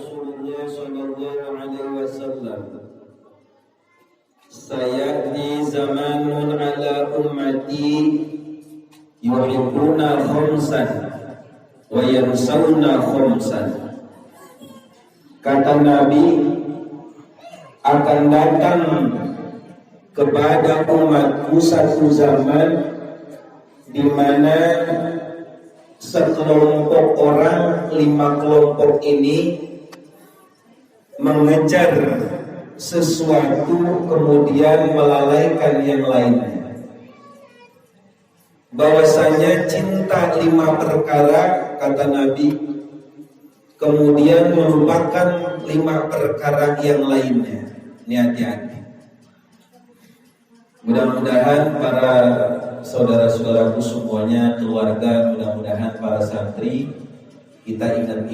Rasulullah sallallahu alaihi wasallam, sayati zamanun ala ummati yuhibbuna khamsan wa yansawna khamsan. Kata Nabi, akan datang kepada umatku satu zaman di mana sekelompok orang, 5 kelompok ini mengejar sesuatu kemudian melalaikan yang lainnya. Bahwasanya cinta 5 perkara, kata Nabi, kemudian melupakan 5 perkara yang lainnya. Ini hati-hati. Mudah-mudahan para saudara-saudaraku semuanya, keluarga, mudah-mudahan para santri, kita ingat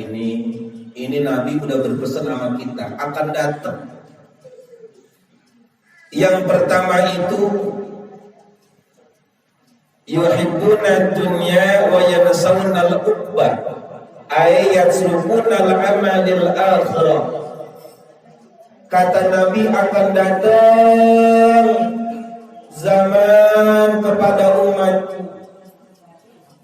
ini Nabi udah berpesan sama kita, akan datang. Yang pertama itu yuhibbuna dunya wa yansawna al-uqbah, ay yatsrukuna al-amalil akhirah. Kata Nabi, akan datang zaman kepada umatku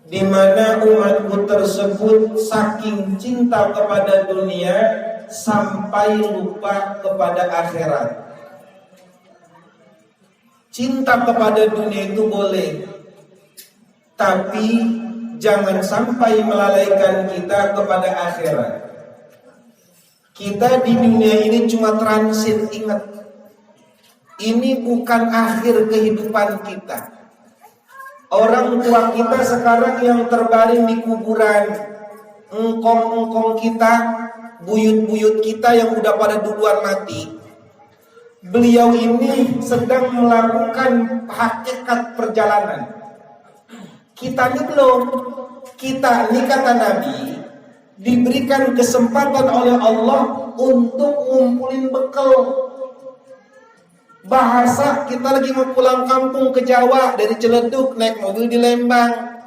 di mana umatku tersebut saking cinta kepada dunia sampai lupa kepada akhirat. Cinta kepada dunia itu boleh, tapi jangan sampai melalaikan kita kepada akhirat. Kita di dunia ini cuma transit, ingat. Ini bukan akhir kehidupan kita. Orang tua kita sekarang yang terbaring di kuburan, engkong-engkong kita, buyut-buyut kita yang udah pada duluan mati, beliau ini sedang melakukan hakikat perjalanan. Kita ini belum. Kita ini, kata Nabi, diberikan kesempatan oleh Allah untuk ngumpulin bekal. Bahasa kita lagi mau pulang kampung ke Jawa dari Ciledug, naik mobil di Lembang.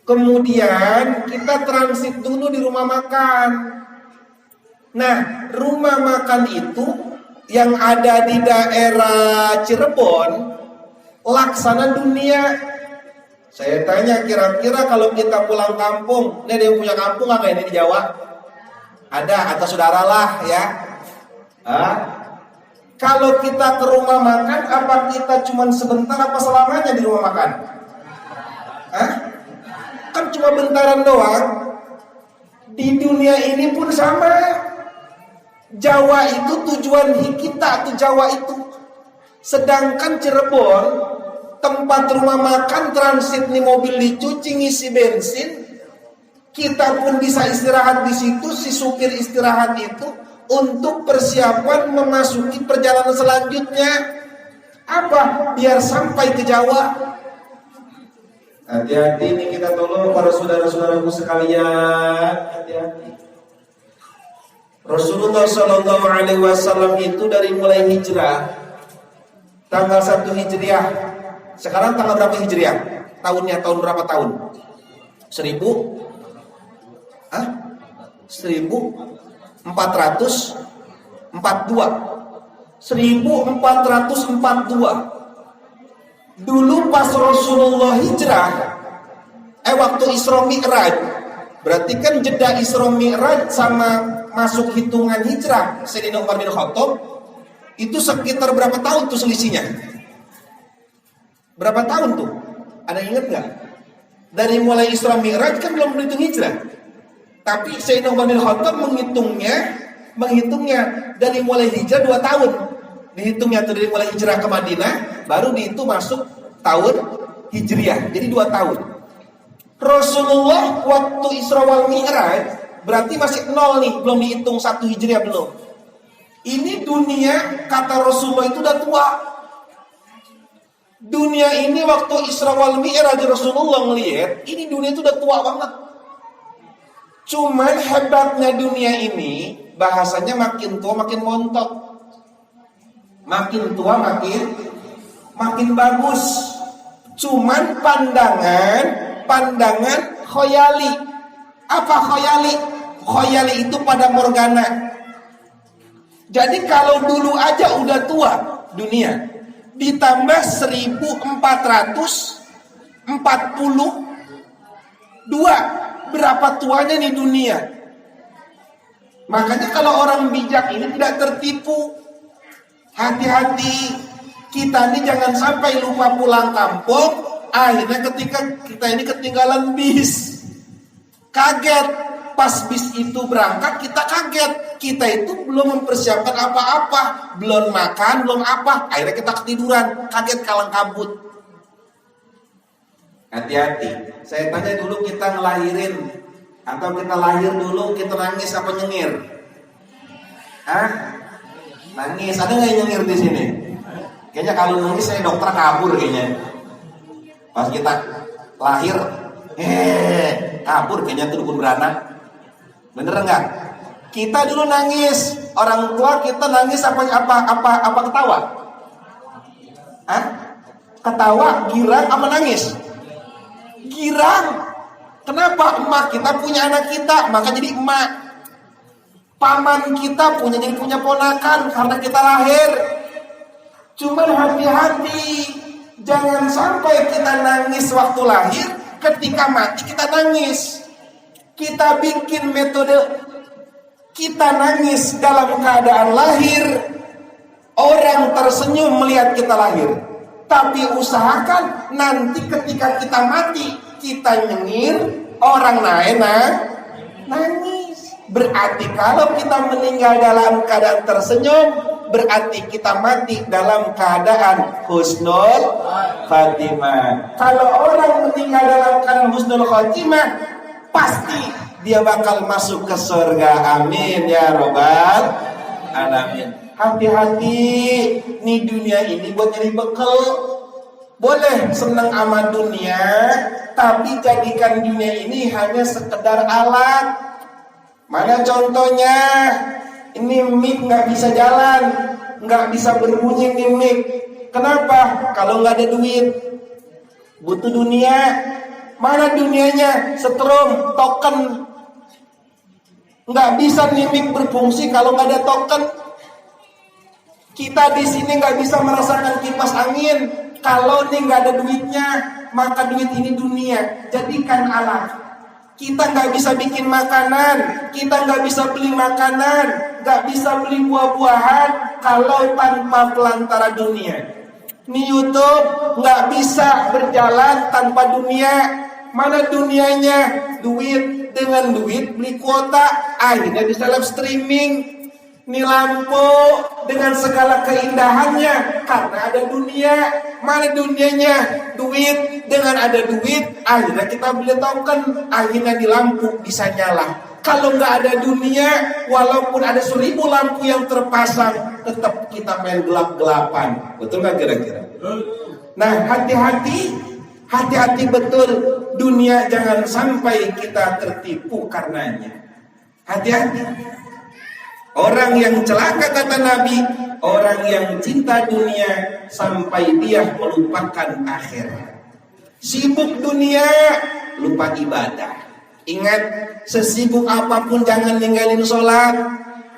Kemudian kita transit dulu di rumah makan. Nah, rumah makan itu yang ada di daerah Cirebon, laksana dunia. Saya tanya, kira-kira kalau kita pulang kampung, ini ada yang punya kampung nggak ini di Jawa? Ada, atau saudara lah ya. Kalau kita ke rumah makan, apa kita cuma sebentar apa selamanya di rumah makan? Kan cuma bentaran doang. Di dunia ini pun sama. Jawa itu tujuan kita tuh Jawa itu. Sedangkan Cirebon, tempat rumah makan, transit nih mobil dicuci, ngisi bensin. Kita pun bisa istirahat di situ, si supir istirahat itu untuk persiapan memasuki perjalanan selanjutnya. Apa? Biar sampai ke Jawa. Hati-hati nih, kita tolong para saudara-saudaraku sekalian, hati-hati. Rasulullah Shallallahu Alaihi Wasallam itu dari mulai hijrah tanggal 1 Hijriah. Sekarang tanggal berapa Hijriah? Tahunnya tahun berapa tahun? 1442. Dulu pas Rasulullah hijrah, waktu Isra Mi'raj, berarti kan jeda Isra Mi'raj sama masuk hitungan hijrah Sayyidina Umar bin Khattab itu sekitar berapa tahun tuh selisihnya? Berapa tahun tuh? Ada ingat nggak? Dari mulai Isra Mi'raj kan belum berhitung hijrah. Tapi Sayyidina Umar bin Khattab menghitungnya dari mulai hijrah 2 tahun. Dihitungnya dari mulai hijrah ke Madinah, baru dihitung masuk tahun Hijriah. Jadi 2 tahun. Rasulullah waktu Isra wal Mi'raj berarti masih 0 nih, belum dihitung 1 Hijriah belum. Ini dunia, kata Rasulullah itu udah tua. Dunia ini waktu Isra wal Mi'raj Rasulullah ngelihat, ini dunia itu udah tua banget. Cuman hebatnya dunia ini, bahasanya makin tua makin montok. Makin tua makin bagus. Cuman pandangan khoyali. Apa khoyali? khoyali itu pada morgana. Jadi kalau dulu aja udah tua dunia, ditambah 1442, berapa tuanya nih dunia? Makanya kalau orang bijak ini tidak tertipu. Hati-hati, kita ini jangan sampai lupa pulang kampung. Akhirnya ketika kita ini ketinggalan bis, kaget. Pas bis itu berangkat kita kaget. Kita itu belum mempersiapkan apa-apa, belum makan, belum apa. Akhirnya kita ketiduran, kaget kalang kabut. Hati-hati. Saya tanya dulu, kita ngelahirin atau kita lahir dulu kita nangis apa nyengir? Hah? Nangis. Ada nggak yang nyengir di sini? Kayaknya kalau nangis saya dokter kabur kayaknya. Pas kita lahir, kabur kayaknya tuh dukun beranak. Bener enggak? Kita dulu nangis, orang tua kita nangis apa ketawa? Hah? Ketawa, girang apa nangis? Girang. Kenapa? Emak kita punya anak kita, maka jadi emak. Paman kita punya ponakan karena kita lahir. Cuman hati-hati, jangan sampai kita nangis waktu lahir, ketika mati kita nangis. Kita bikin metode kita nangis dalam keadaan lahir, orang tersenyum melihat kita lahir. Tapi usahakan nanti ketika kita mati, kita nyengir, orang lain nangis. Berarti kalau kita meninggal dalam keadaan tersenyum, berarti kita mati dalam keadaan husnul khatimah. Kalau orang meninggal dalam keadaan husnul khatimah, pasti dia bakal masuk ke surga. Amin ya robbal alamin. Hati-hati, nih dunia ini buat jadi bekal. Boleh senang sama dunia, tapi jadikan dunia ini hanya sekedar alat. Mana contohnya? Ini mic nggak bisa jalan, nggak bisa berbunyi nih mic. Kenapa? Kalau nggak ada duit, butuh dunia. Mana dunianya? Setrum, token. Nggak bisa nih mic berfungsi kalau nggak ada token. Kita di sini nggak bisa merasakan kipas angin kalau nih nggak ada duitnya. Maka duit ini dunia, jadikan alat. Kita nggak bisa bikin makanan, kita nggak bisa beli makanan, nggak bisa beli buah-buahan kalau tanpa pelantara dunia. Nih YouTube nggak bisa berjalan tanpa dunia. Mana dunianya? Duit. Dengan duit beli kuota, akhirnya bisa live streaming. Nih lampu dengan segala keindahannya karena ada dunia. Mana dunianya? Duit. Dengan ada duit, akhirnya kita beli token, akhirnya di lampu bisa nyala. Kalau nggak ada dunia, walaupun ada 1000 lampu yang terpasang, tetap kita main gelap-gelapan. Betul nggak kira-kira? Nah, hati-hati betul. Dunia jangan sampai kita tertipu karenanya. Hati-hati. Orang yang celaka kata Nabi, orang yang cinta dunia sampai dia melupakan akhirat. Sibuk dunia, lupa ibadah. Ingat, sesibuk apapun jangan ninggalin sholat.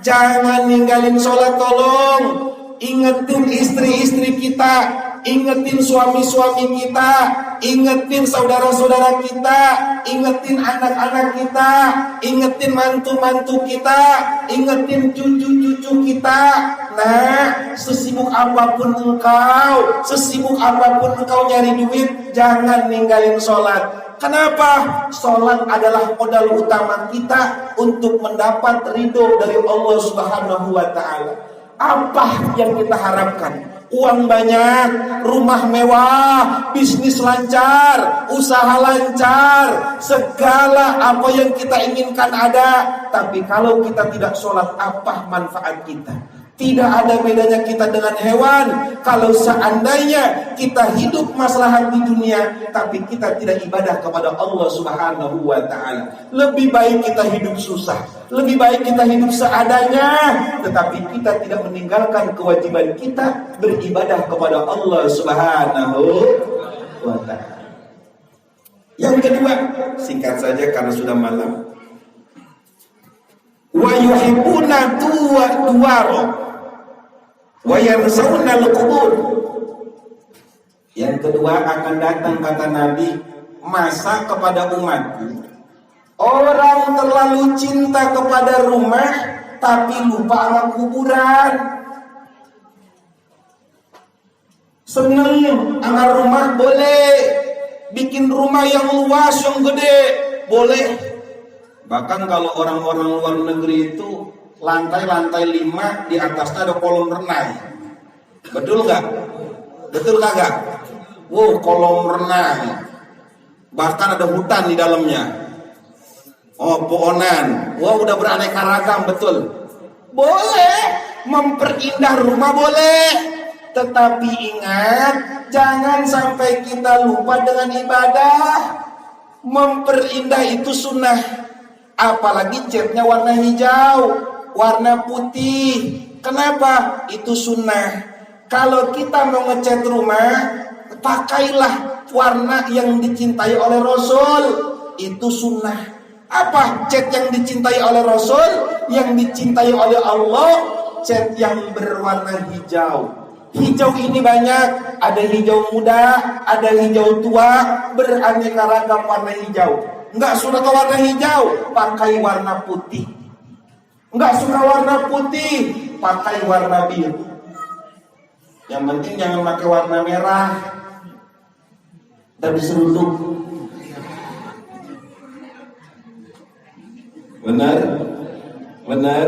Jangan ninggalin sholat, tolong. Ingetin istri-istri kita, ingetin suami-suami kita, ingetin saudara-saudara kita, ingetin anak-anak kita, ingetin mantu-mantu kita, ingetin cucu-cucu kita. Nah, sesibuk apapun engkau nyari duit, jangan ninggalin sholat. Kenapa? Sholat adalah modal utama kita untuk mendapat ridho dari Allah Subhanahu wa Ta'ala. Apa yang kita harapkan? Uang banyak, rumah mewah, bisnis lancar, usaha lancar, segala apa yang kita inginkan ada. Tapi kalau kita tidak sholat, apa manfaat kita? Tidak ada bedanya kita dengan hewan. Kalau seandainya kita hidup maslahat di dunia, tapi kita tidak ibadah kepada Allah Subhanahu wa Ta'ala, lebih baik kita hidup susah, lebih baik kita hidup seadanya, tetapi kita tidak meninggalkan kewajiban kita beribadah kepada Allah Subhanahu wa Ta'ala. Yang kedua, singkat saja karena sudah malam. wa yuhibbuna duwaro wa yansawna al-qubur. Yang kedua akan datang, kata Nabi, masa kepada umatku orang terlalu cinta kepada rumah tapi lupa sama kuburan. Seneng sama rumah boleh, bikin rumah yang luas yang gede boleh. Bahkan kalau orang-orang luar negeri itu lantai-lantai 5 di atasnya ada kolam renang. Betul gak? Betul kagak? Wow, kolam renang. Bahkan ada hutan di dalamnya. Oh, pohonan. Wah, udah beraneka ragam, betul. Boleh memperindah rumah, boleh. Tetapi ingat, jangan sampai kita lupa dengan ibadah. Memperindah itu sunnah. Apalagi catnya warna hijau, warna putih. Kenapa? Itu sunnah. Kalau kita mau ngecat rumah, pakailah warna yang dicintai oleh Rasul. Itu sunnah. Apa cat yang dicintai oleh Rasul? Yang dicintai oleh Allah, cat yang berwarna hijau. Hijau ini banyak, ada hijau muda, ada hijau tua, beraneka ragam warna hijau. Enggak suka warna hijau, pakai warna putih. Enggak suka warna putih, pakai warna biru. Yang penting jangan pakai warna merah dan diseruduk. Benar? Benar?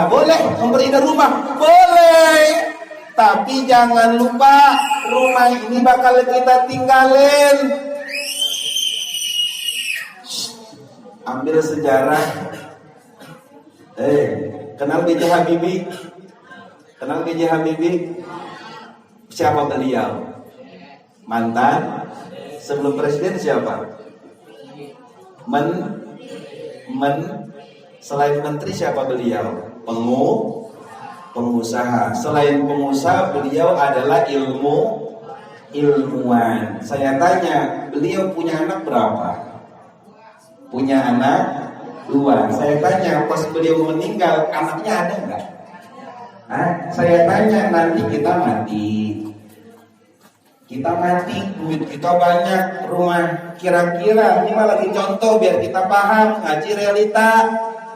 Boleh memperindah rumah, boleh. Tapi jangan lupa rumah ini bakal kita tinggalin. Ambil sejarah. Kenal B.J. Habibie? Kenal B.J. Habibie? Siapa beliau? Mantan sebelum presiden siapa? Selain menteri siapa beliau? Pengusaha. Selain pengusaha, beliau adalah ilmuwan. Saya tanya, beliau punya anak berapa? Punya anak 2. Saya tanya, pas beliau meninggal, anaknya ada enggak? Saya tanya, nanti kita mati, duit kita banyak, rumah kira-kira, ini mah lagi contoh biar kita paham, ngaji realita.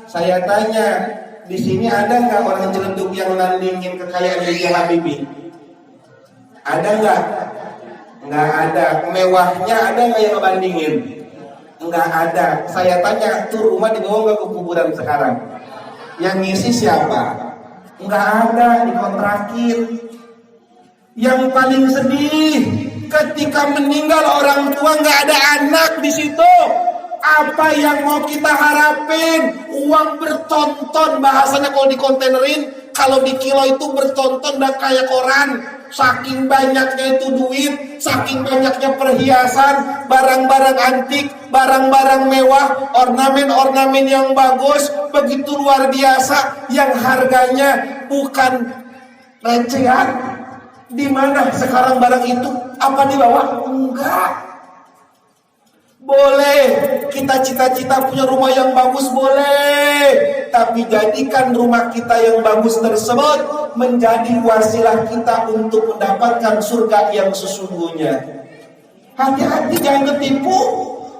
Saya tanya, di sini ada nggak orang Ciledug yang nandingin kekayaan B.J. Habibie? Ada nggak? Nggak ada. Mewahnya ada nggak yang ngebandingin? Nggak ada. Saya tanya, tuh rumah dibawa nggak ke kuburan sekarang? Yang ngisi siapa? Nggak ada, dikontrakin. Yang paling sedih, ketika meninggal orang tua nggak ada anak di situ. Apa yang mau kita harapin? Uang bertonton, bahasanya kalau dikontainerin, kalau di kilo itu bertonton dan kayak koran. Saking banyaknya itu duit, saking banyaknya perhiasan, barang-barang antik, barang-barang mewah, ornamen-ornamen yang bagus, begitu luar biasa, yang harganya bukan recehan. Di mana sekarang barang itu? Apa dibawa? Enggak. Boleh kita cita-cita punya rumah yang bagus, boleh. Tapi jadikan rumah kita yang bagus tersebut menjadi wasilah kita untuk mendapatkan surga yang sesungguhnya. Hati-hati jangan ketipu.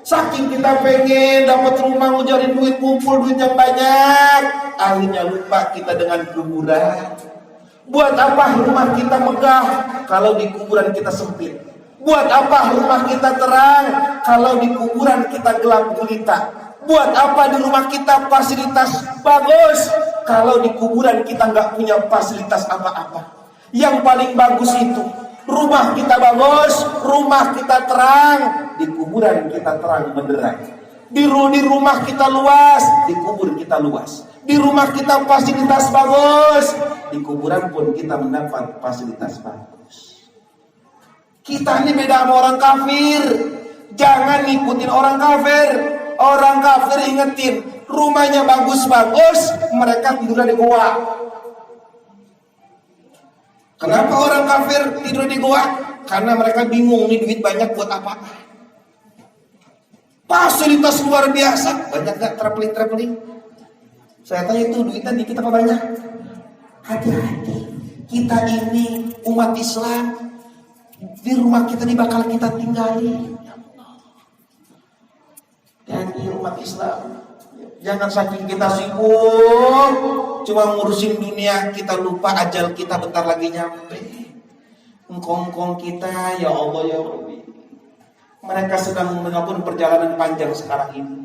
Saking kita pengen dapat rumah, ngejarin duit, kumpul duit yang banyak, akhirnya lupa kita dengan kuburan. Buat apa rumah kita megah kalau di kuburan kita sempit? Buat apa rumah kita terang kalau di kuburan kita gelap gulita? Buat apa di rumah kita fasilitas bagus kalau di kuburan kita nggak punya fasilitas apa-apa? Yang paling bagus itu rumah kita bagus, rumah kita terang, di kuburan kita terang benderang. Di rumah kita luas, di kubur kita luas. Di rumah kita fasilitas bagus, di kuburan pun kita mendapat fasilitas bagus. Kita ini beda sama orang kafir. Jangan ngikutin orang kafir. Orang kafir ingetin, rumahnya bagus-bagus, mereka tidur di goa. Kenapa orang kafir tidur di goa? Karena mereka bingung, nih duit banyak buat apa? Fasilitas luar biasa, banyak gak traveling? Saya tanya itu duitnya dikit apa banyak? Hati-hati. Kita ini umat Islam, di rumah kita ini bakal kita tinggali. Jadi umat Islam, jangan saking kita sibuk cuma ngurusin dunia, kita lupa ajal kita bentar lagi nyampe. Engkong-engkong kita, ya Allah ya Rabbi, mereka sedang menempuh perjalanan panjang sekarang ini.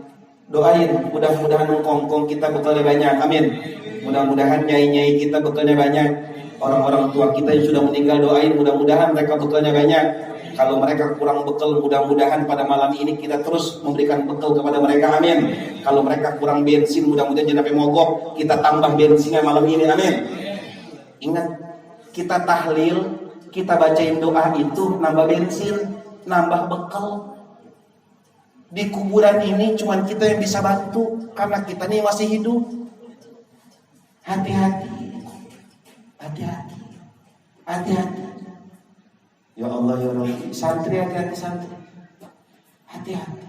Doain, mudah-mudahan engkong-engkong kita bekalnya banyak, amin. Mudah-mudahan nyai-nyai kita bekalnya banyak. Orang-orang tua kita yang sudah meninggal, doain mudah-mudahan mereka bekalnya banyak. Kalau mereka kurang bekal, mudah-mudahan pada malam ini kita terus memberikan bekal kepada mereka, amin. Kalau mereka kurang bensin, mudah-mudahan jangan sampai mogok, kita tambah bensinnya malam ini, amin. Ingat, kita tahlil, kita bacain doa itu nambah bensin, nambah bekal. Di kuburan ini cuma kita yang bisa bantu, karena kita ini masih hidup. Hati-hati, hati-hati, hati-hati. Ya Allah ya Rabbi, santri hati-hati, santri, hati-hati.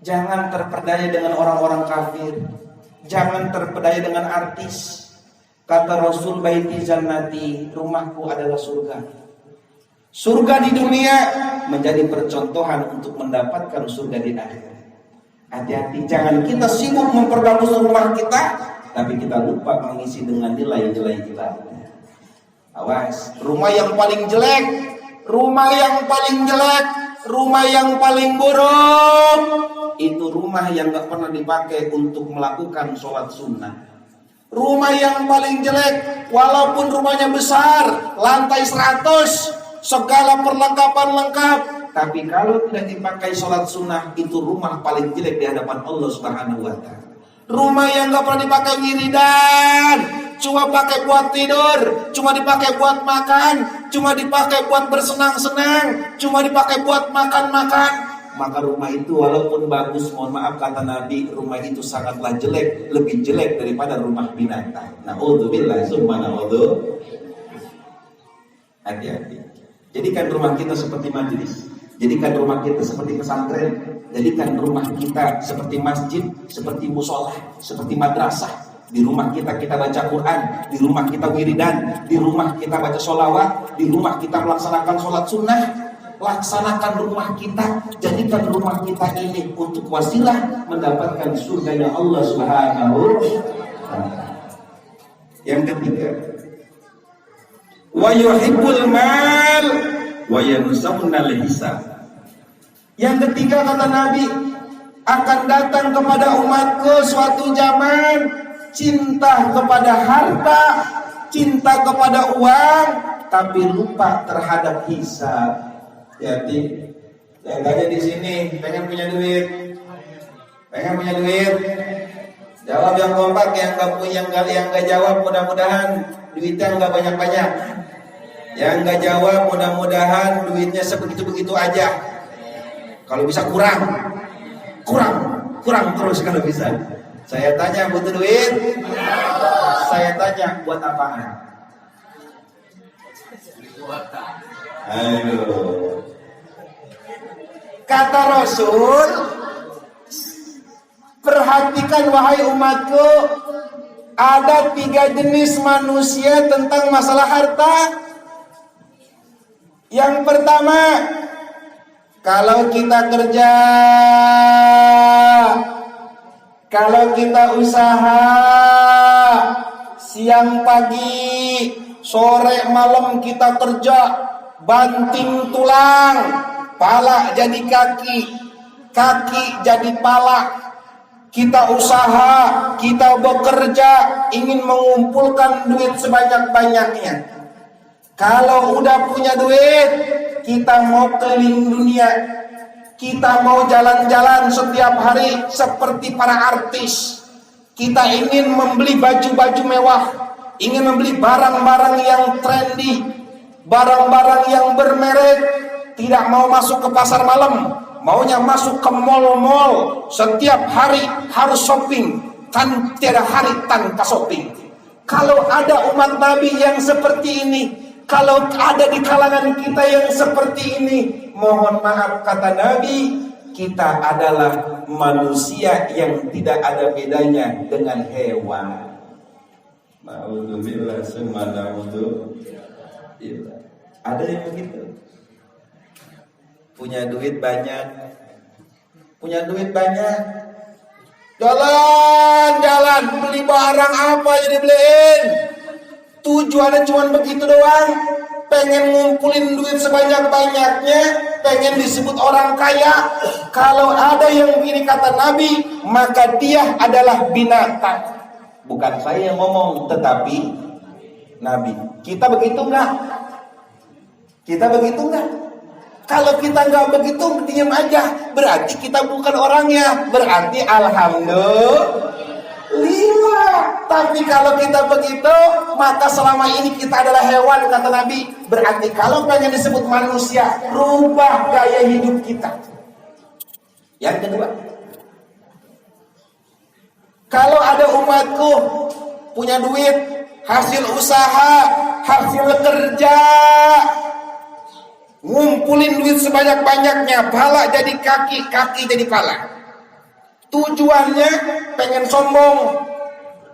Jangan terperdaya dengan orang-orang kafir, jangan terperdaya dengan artis. Kata Rasul, baiti jannati, rumahku adalah surga. Surga di dunia menjadi percontohan untuk mendapatkan surga di akhirat. Hati-hati, jangan kita sibuk memperbagus rumah kita, tapi kita lupa mengisi dengan nilai-nilai ibadah. Awas, rumah yang paling jelek, rumah yang paling jelek, rumah yang paling buruk, itu rumah yang gak pernah dipakai untuk melakukan sholat sunnah. Rumah yang paling jelek, walaupun rumahnya besar, lantai 100, segala perlengkapan lengkap, tapi kalau tidak dipakai sholat sunnah, itu rumah paling jelek di hadapan Allah Subhanahu wa Ta'ala. Rumah yang gak pernah dipakai wiridan, cuma pakai buat tidur, cuma dipakai buat makan, cuma dipakai buat bersenang-senang, cuma dipakai buat makan-makan, maka rumah itu walaupun bagus, mohon maaf kata Nabi, rumah itu sangatlah jelek, lebih jelek daripada rumah binatang. Na'udzubillah, summa na'udzu. Hati-hati. Jadikan rumah kita seperti majelis, jadikan rumah kita seperti pesantren, jadikan rumah kita seperti masjid, seperti musola, seperti madrasah. Di rumah kita baca Quran, di rumah kita wiridan, di rumah kita baca sholawat, di rumah kita melaksanakan sholat sunnah. Laksanakan rumah kita, jadikan rumah kita ini untuk wasilah mendapatkan surganya Allah Subhanahu wa Ta'ala. Yang ketiga, wa yuhibbul mal wa yansawna al-hisab. Yang ketiga kata Nabi, akan datang kepada umatku suatu zaman cinta kepada harta, cinta kepada uang, tapi lupa terhadap hisab. Jadi yang ada di sini pengen punya duit, jawab yang kompak. Yang nggak punya, yang nggak jawab mudah-mudahan duitnya nggak banyak-banyak. Yang nggak jawab mudah-mudahan duitnya sebegitu-begitu aja. Kalau bisa kurang terus kalau bisa. Saya tanya, butuh duit? Saya tanya, buat apaan? Ayo. Kata Rasul, perhatikan wahai umatku, ada 3 jenis manusia tentang masalah harta. Yang pertama, kalau kita kerja, kalau kita usaha, siang pagi, sore malam kita kerja, banting tulang, pala jadi kaki, kaki jadi pala. Kita usaha, kita bekerja, ingin mengumpulkan duit sebanyak-banyaknya. Kalau udah punya duit, kita mau keliling dunia, kita mau jalan-jalan setiap hari seperti para artis. Kita ingin membeli baju-baju mewah, ingin membeli barang-barang yang trendy, barang-barang yang bermerek. Tidak mau masuk ke pasar malam, maunya masuk ke mall-mall. Setiap hari harus shopping, kan tiada hari tanpa shopping. Kalau ada umat Nabi yang seperti ini, kalau ada di kalangan kita yang seperti ini, mohon maaf kata Nabi, kita adalah manusia yang tidak ada bedanya dengan hewan. Naudzubillah summa naudzubillah. Ada yang begitu. Punya duit banyak. Jalan beli barang apa aja dibeliin. Tujuannya cuma begitu doang. Pengen ngumpulin duit sebanyak-banyaknya, pengen disebut orang kaya. Kalau ada yang begini kata Nabi, maka dia adalah binatang. Bukan saya yang ngomong, tetapi Nabi. Kita begitu enggak? Kalau kita nggak begitu, diam aja. Berarti kita bukan orangnya. Berarti alhamdulillah. Tapi kalau kita begitu, maka selama ini kita adalah hewan, kata Nabi. Berarti kalau pengen disebut manusia, rubah gaya hidup kita. Yang kedua, kalau ada umatku punya duit, hasil usaha, hasil kerja, ngumpulin duit sebanyak-banyaknya, pala jadi kaki, kaki jadi pala. Tujuannya pengen sombong,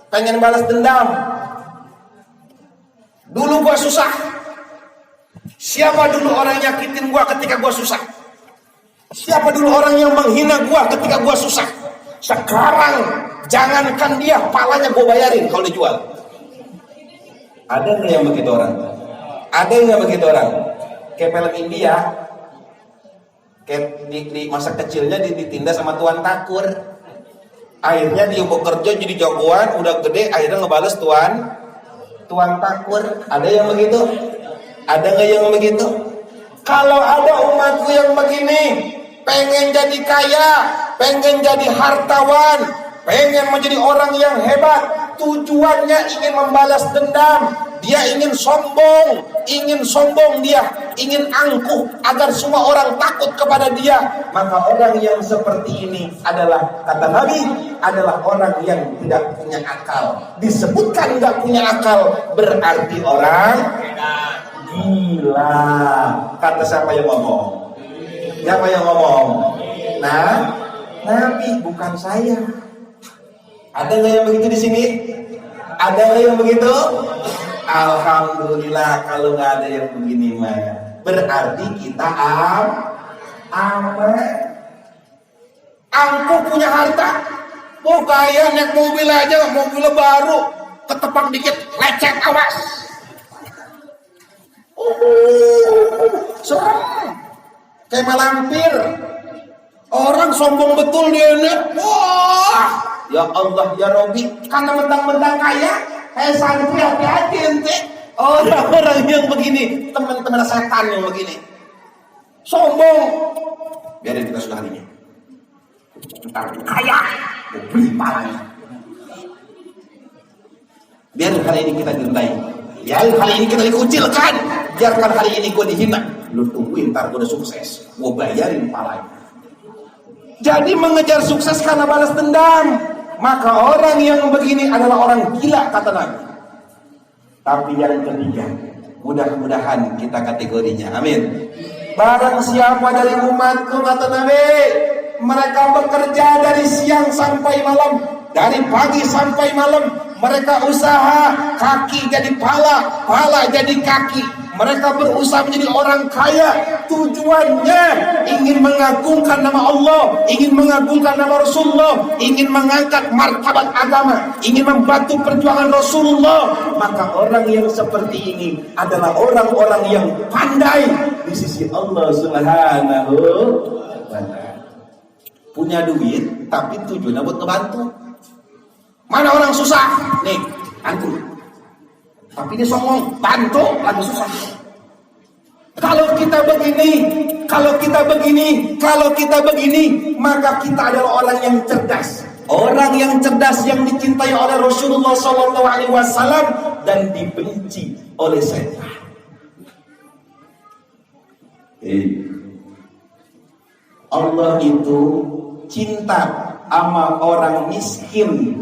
pengen balas dendam. Dulu gua susah. Siapa dulu orang yang nyakitin gua ketika gua susah? Siapa dulu orang yang menghina gua ketika gua susah? Sekarang jangankan dia, palanya gua bayarin kalau dijual. Ada nggak yang begitu orang? Ada nggak begitu orang? Kayak film India, kayak di masa kecilnya ditindas sama tuan takur. Akhirnya dia bekerja jadi jagoan, udah gede, akhirnya ngebales tuan takur. Ada yang begitu? Ada nggak yang begitu? Kalau ada umatku yang begini, pengen jadi kaya, pengen jadi hartawan, pengen menjadi orang yang hebat, tujuannya ingin membalas dendam, dia ingin sombong dia, ingin angkuh agar semua orang takut kepada dia, maka orang yang seperti ini adalah, kata Nabi, adalah orang yang tidak punya akal. Disebutkan nggak punya akal, berarti orang gila. Kata siapa yang ngomong? Siapa yang ngomong? Nah, Nabi, bukan saya. Ada nggak yang begitu di sini? Ada nggak yang begitu? Alhamdulillah. Kalau nggak ada yang begini mah, berarti kita aman. Angkuh punya harta, mau kaya naik mobil aja, mobilnya baru, ketepak dikit lecet, awas. Serem, kayak malampir. Orang sombong betul dia nih. Wah, ya Allah ya Robi, karena mentang-mentang kaya, santri hati-hati ente. Orang-orang yang begini, teman-teman setan yang begini, sombong. Biarin kita sudah harinya. Entar kaya, mau beli palanya. Biarin hari ini kita direndahin, biarin hari ini kita dikucilkan, biarkan hari ini gue dihina. Lu tungguin, ntar gue udah sukses, gue bayarin palanya. Jadi mengejar sukses karena balas dendam, maka orang yang begini adalah orang gila, kata Nabi. Tapi yang ketiga, mudah-mudahan kita kategorinya, amin. Barang siapa dari umatku, kata Nabi, mereka bekerja dari siang sampai malam, dari pagi sampai malam, mereka usaha, kaki jadi pala, pala jadi kaki. Mereka berusaha menjadi orang kaya, tujuannya ingin mengagungkan nama Allah, ingin mengagungkan nama Rasulullah, ingin mengangkat martabat agama, ingin membantu perjuangan Rasulullah. Maka orang yang seperti ini adalah orang-orang yang pandai di sisi Allah Subhanahu wa ta'ala. Punya duit tapi tujuannya buat ngebantu. Mana orang susah? Nih, bantu. Tapi dia sombong, bantu lagi susah. Kalau kita begini, maka kita adalah orang yang cerdas. Orang yang cerdas yang dicintai oleh Rasulullah SAW dan dibenci oleh setan. Allah itu cinta sama orang miskin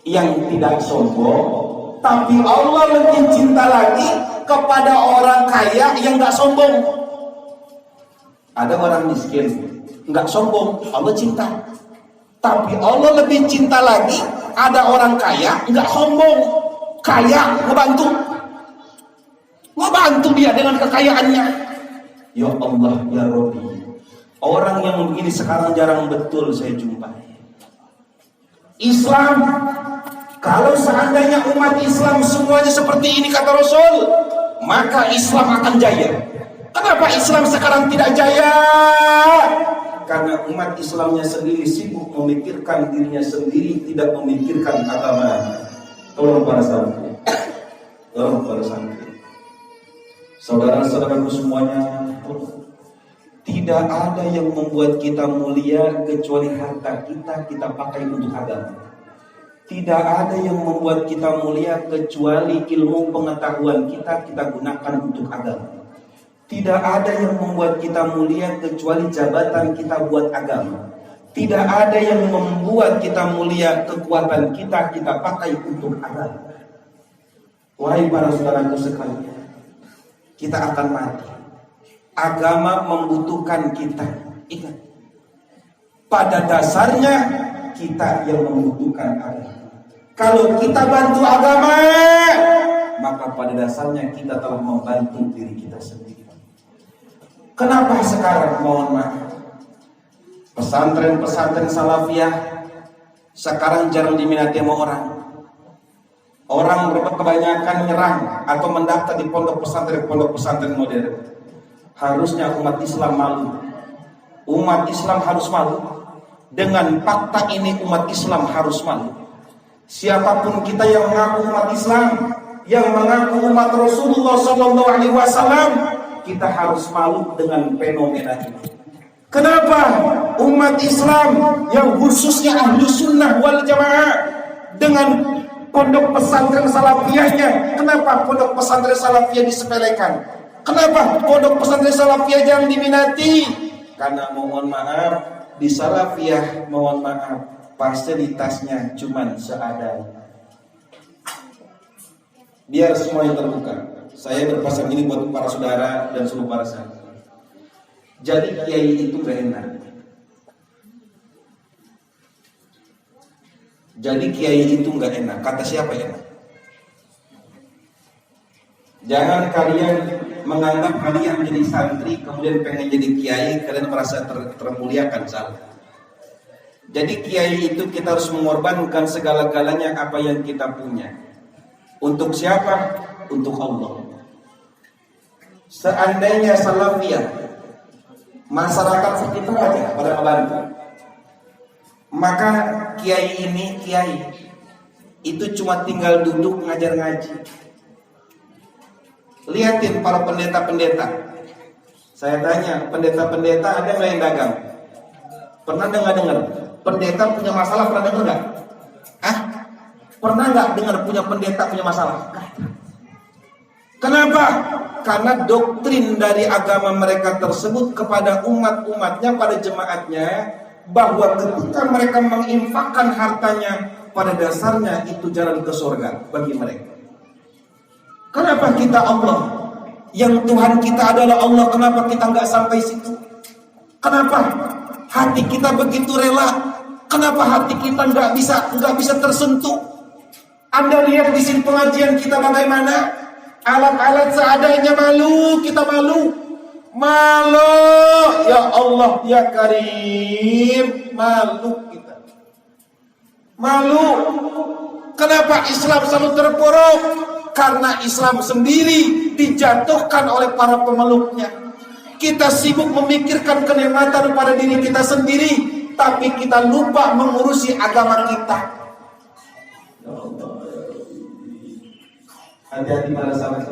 yang tidak sombong. Tapi Allah lebih cinta lagi kepada orang kaya yang gak sombong. Ada orang miskin, nggak sombong, Allah cinta. Tapi Allah lebih cinta lagi ada orang kaya nggak sombong, kaya ngebantu dia dengan kekayaannya. Ya Allah ya Rabbi, orang yang begini sekarang jarang betul saya jumpai. Islam, kalau seandainya umat Islam semuanya seperti ini kata Rasul, maka Islam akan jaya. Kenapa Islam sekarang tidak jaya? Karena umat Islamnya sendiri sibuk memikirkan dirinya sendiri, tidak memikirkan agama. Tolong para santri, saudara-saudaraku semuanya, tidak ada yang membuat kita mulia kecuali harta kita pakai untuk agama. Tidak ada yang membuat kita mulia kecuali ilmu pengetahuan kita gunakan untuk agama. Tidak ada yang membuat kita mulia kecuali jabatan kita buat agama. Tidak ada yang membuat kita mulia kekuatan kita pakai untuk agama. Wahai para saudaraku sekalian, kita akan mati. Agama membutuhkan kita. Ingat, pada dasarnya kita yang membutuhkan agama. Kalau kita bantu agama, maka pada dasarnya kita telah membantu diri kita sendiri. Kenapa sekarang, mohon maaf, pesantren-pesantren salafiyah sekarang jarang diminati sama orang? Orang kebanyakan nyerang atau mendaftar di pondok pesantren modern. Harusnya umat Islam malu. Umat Islam harus malu. Dengan fakta ini umat Islam harus malu. Siapapun kita yang mengaku umat Islam, yang mengaku umat Rasulullah SAW, kita harus malu dengan fenomena ini. Kenapa umat Islam yang khususnya ahlu sunnah wal jamaah dengan pondok pesantren salafiyahnya, kenapa pondok pesantren salafiyah disepelekan? Kenapa pondok pesantren salafiyah jangan diminati? Karena mohon maaf, di salafiyah mohon maaf, fasilitasnya cuman seadanya. Biar semuanya terbuka. Saya berpesan ini buat para saudara dan seluruh para sahabat. Jadi kiai itu gak enak. Jadi kiai itu gak enak. Kata siapa enak? Jangan kalian menganggap kalian jadi santri kemudian pengen jadi kiai, kalian merasa termuliakan, salah. Jadi kiai itu kita harus mengorbankan segala-galanya apa yang kita punya. Untuk siapa? Untuk Allah. Seandainya salafiyah masyarakat sekitar aja pada membantu, maka kiai itu cuma tinggal duduk ngajar ngaji. Lihatin para pendeta-pendeta. Saya tanya, pendeta-pendeta ada nggak yang dagang? Pernah dengar? Pendeta punya masalah pernah dengar nggak? Pernah nggak dengar punya pendeta punya masalah? Kenapa? Karena doktrin dari agama mereka tersebut kepada umat-umatnya, pada jemaatnya, bahwa ketika mereka menginfakkan hartanya, pada dasarnya itu jalan ke surga bagi mereka. Kenapa kita Allah? Yang Tuhan kita adalah Allah, kenapa kita nggak sampai situ? Kenapa hati kita begitu rela? Kenapa hati kita nggak bisa tersentuh? Anda lihat di sini pengajian kita bagaimana? Alat-alat seadanya, malu, kita malu. Ya Allah ya Karim, malu kita. Malu. Kenapa Islam selalu terpuruk? Karena Islam sendiri dijatuhkan oleh para pemeluknya. Kita sibuk memikirkan kenikmatan pada diri kita sendiri, tapi kita lupa mengurusi agama kita. Ya Allah. Hati-hati para sahabat.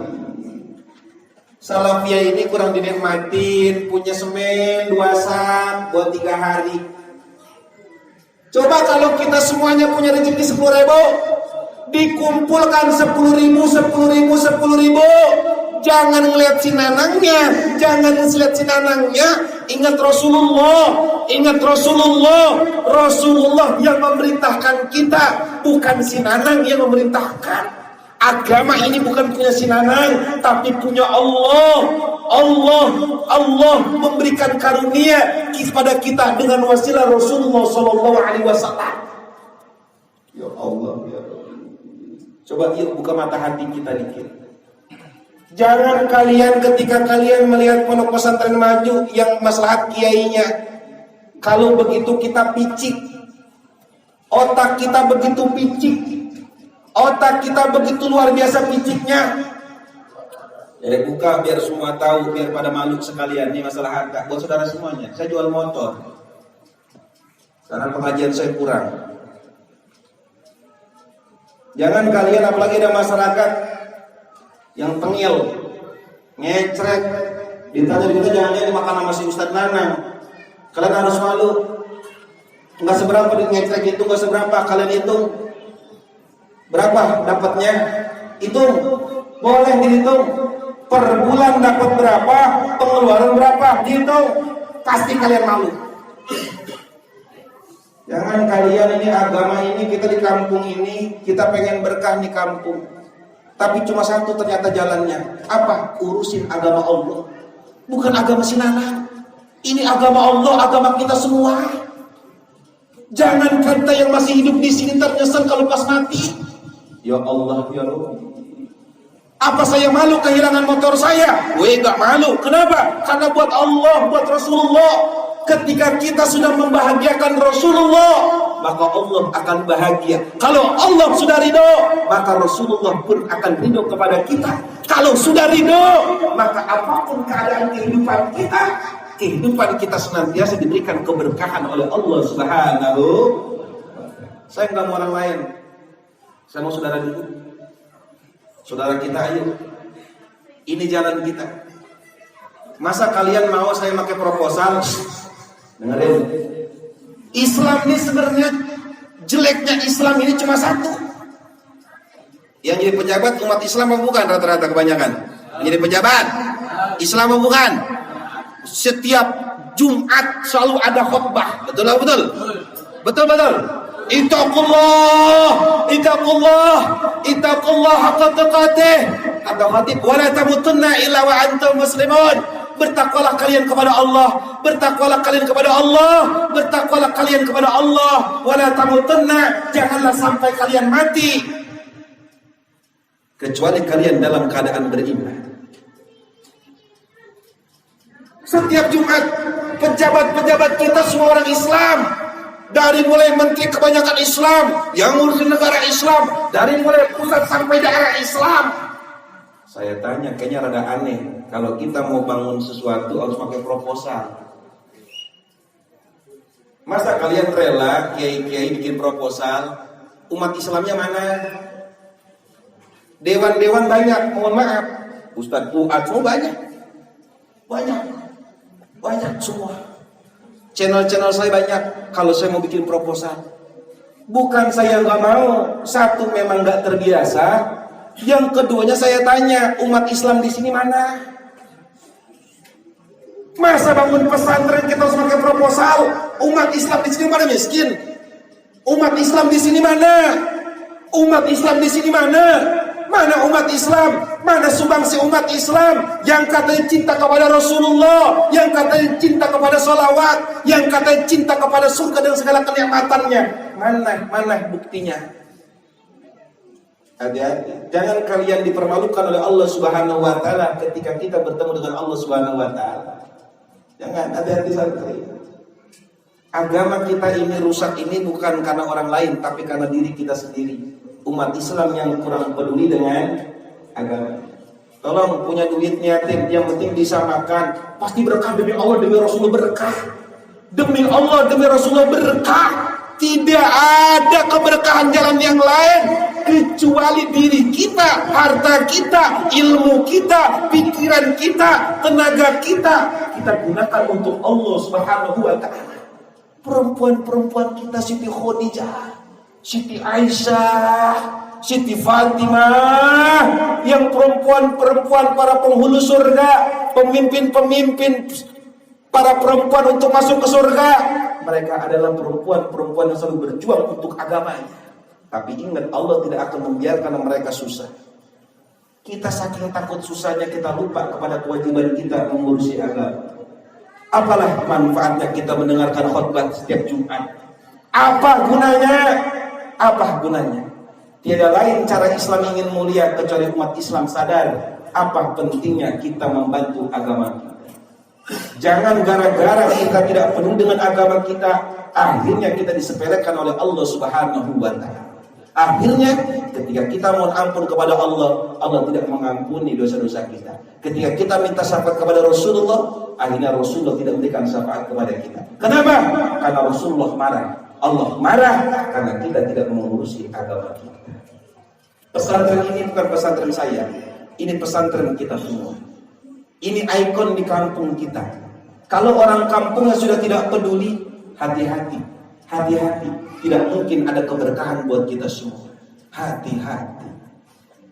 Salafiyah ini kurang dinikmatin, punya semen 2 sak buat 3 hari. Coba kalau kita semuanya punya rezeki 10.000, dikumpulkan 10.000. Jangan ngeliat sinanangnya, ingat Rasulullah yang memerintahkan kita, bukan sinanang yang memerintahkan. Agama ini bukan punya si Nanang, tapi punya Allah. Allah memberikan karunia kepada kita dengan wasilah Rasulullah Sallallahu Alaihi Wasallam. Ya Allah, ya Allah. Coba yuk buka mata hati kita dikit. Jangan kalian ketika kalian melihat pondok pesantren maju yang maslahat kiainya, kalau begitu kita picik, otak kita begitu picik, otak kita begitu luar biasa piciknya. Jadi buka biar semua tahu, biar pada malu sekalian. Ini masalah harga buat saudara semuanya. Saya jual motor karena pengajian saya kurang. Jangan kalian, apalagi ada masyarakat yang tengil, ngecrek, ditanya kita jangan dimakan sama si Ustadz Nanang. Kalian harus malu. Enggak seberapa di ngecrek itu, enggak seberapa. Kalian hitung berapa dapatnya, hitung, boleh dihitung. Per bulan dapat berapa, pengeluaran berapa, dihitung. Pasti kalian malu. Jangan kalian ini agama ini, kita di kampung ini, kita pengen berkah di kampung. Tapi cuma satu ternyata jalannya. Apa? Urusin agama Allah. Bukan agama si Nanang. Ini agama Allah, agama kita semua. Jangan kita yang masih hidup di sini ternyesal kalau pas mati. Ya Allah, ya Rabbi. Apa saya malu kehilangan motor saya? Gak malu. Kenapa? Karena buat Allah, buat Rasulullah. Ketika kita sudah membahagiakan Rasulullah, maka Allah akan bahagia. Kalau Allah sudah ridho, maka Rasulullah pun akan ridho kepada kita. Kalau sudah ridho, maka apapun keadaan kehidupan kita senantiasa diberikan keberkahan oleh Allah Subhanahu. Saya nggak mau orang lain. Saya mau saudara dulu. Saudara kita, ayo. Ini jalan kita. Masa kalian mau saya pakai proposal? Dengerin. Islam ini sebenarnya jeleknya Islam ini cuma satu. Yang jadi pejabat umat Islam apa bukan rata-rata kebanyakan? Yang jadi pejabat Islam apa bukan? Setiap Jumat selalu ada khutbah. Betul atau betul? Betul. Ittaqullah haqqa tuqatih. Kata khatib, wala tamutunna illa wa antum muslimun. Bertakwalah kalian kepada Allah, bertakwalah kalian kepada Allah, bertakwalah kalian kepada Allah. Wala tamutunna, janganlah sampai kalian mati kecuali kalian dalam keadaan beriman. Setiap Jumat pejabat-pejabat kita semua orang Islam. Dari mulai menteri kebanyakan Islam, yang ngurusin negara Islam, dari mulai pusat sampai daerah Islam. Saya tanya, kayaknya rada aneh. Kalau kita mau bangun sesuatu harus pakai proposal. Masa kalian rela kiai-kiai bikin proposal? Umat Islamnya mana? Dewan-dewan banyak, mohon maaf. Ustadz Fuad semua banyak semua. Channel-channel saya banyak. Kalau saya mau bikin proposal, bukan saya nggak mau. Satu, memang nggak terbiasa. Yang keduanya saya tanya, umat Islam di sini mana? Masa bangun pesantren kita harus pakai proposal? Umat Islam di sini mana miskin? Umat Islam di sini mana? Umat Islam di sini mana? Mana umat Islam? Mana sumbangsi umat Islam yang katanya cinta kepada Rasulullah, yang katanya cinta kepada salawat, yang katanya cinta kepada surga dan segala kenikmatannya? Mana buktinya? Hati-hati. Jangan kalian dipermalukan oleh Allah Subhanahu wa taala ketika kita bertemu dengan Allah Subhanahu wa taala. Jangan, hati-hati santri. Agama kita ini rusak ini bukan karena orang lain, tapi karena diri kita sendiri. Umat Islam yang kurang peduli dengan agama. Tolong, punya duit yatim, yang penting bisa makan, pasti berkah. Demi Allah, demi Rasulullah berkah. Demi Allah, demi Rasulullah berkah. Tidak ada keberkahan jalan yang lain kecuali diri kita, harta kita, ilmu kita, pikiran kita, tenaga kita gunakan untuk Allah Subhanahu wa taala. Perempuan-perempuan kita, Siti Khadijah, Siti Aisyah, Siti Fatimah, yang perempuan-perempuan para penghulu surga, pemimpin-pemimpin para perempuan untuk masuk ke surga. Mereka adalah perempuan-perempuan yang selalu berjuang untuk agamanya. Tapi ingat, Allah tidak akan membiarkan mereka susah. Kita saking takut susahnya kita lupa kepada kewajiban kita mengurusi agama. Apalah manfaatnya kita mendengarkan khutbah setiap Jumat? Apa gunanya? Apa gunanya? Tiada lain cara Islam ingin mulia kecuali umat Islam sadar apa pentingnya kita membantu agama kita. Jangan gara-gara kita tidak peduli dengan agama kita, akhirnya kita disepelekan oleh Allah Subhanahu wa Ta'ala. Akhirnya ketika kita mohon ampun kepada Allah, Allah tidak mengampuni dosa-dosa kita. Ketika kita minta syafaat kepada Rasulullah, akhirnya Rasulullah tidak memberikan syafaat kepada kita. Kenapa? Karena Rasulullah marah. Allah marah karena kita tidak mengurusi agama kita. Pesantren ini bukan pesantren saya, ini pesantren kita semua. Ini ikon di kampung kita. Kalau orang kampungnya sudah tidak peduli, hati-hati, hati-hati. Tidak mungkin ada keberkahan buat kita semua. Hati-hati.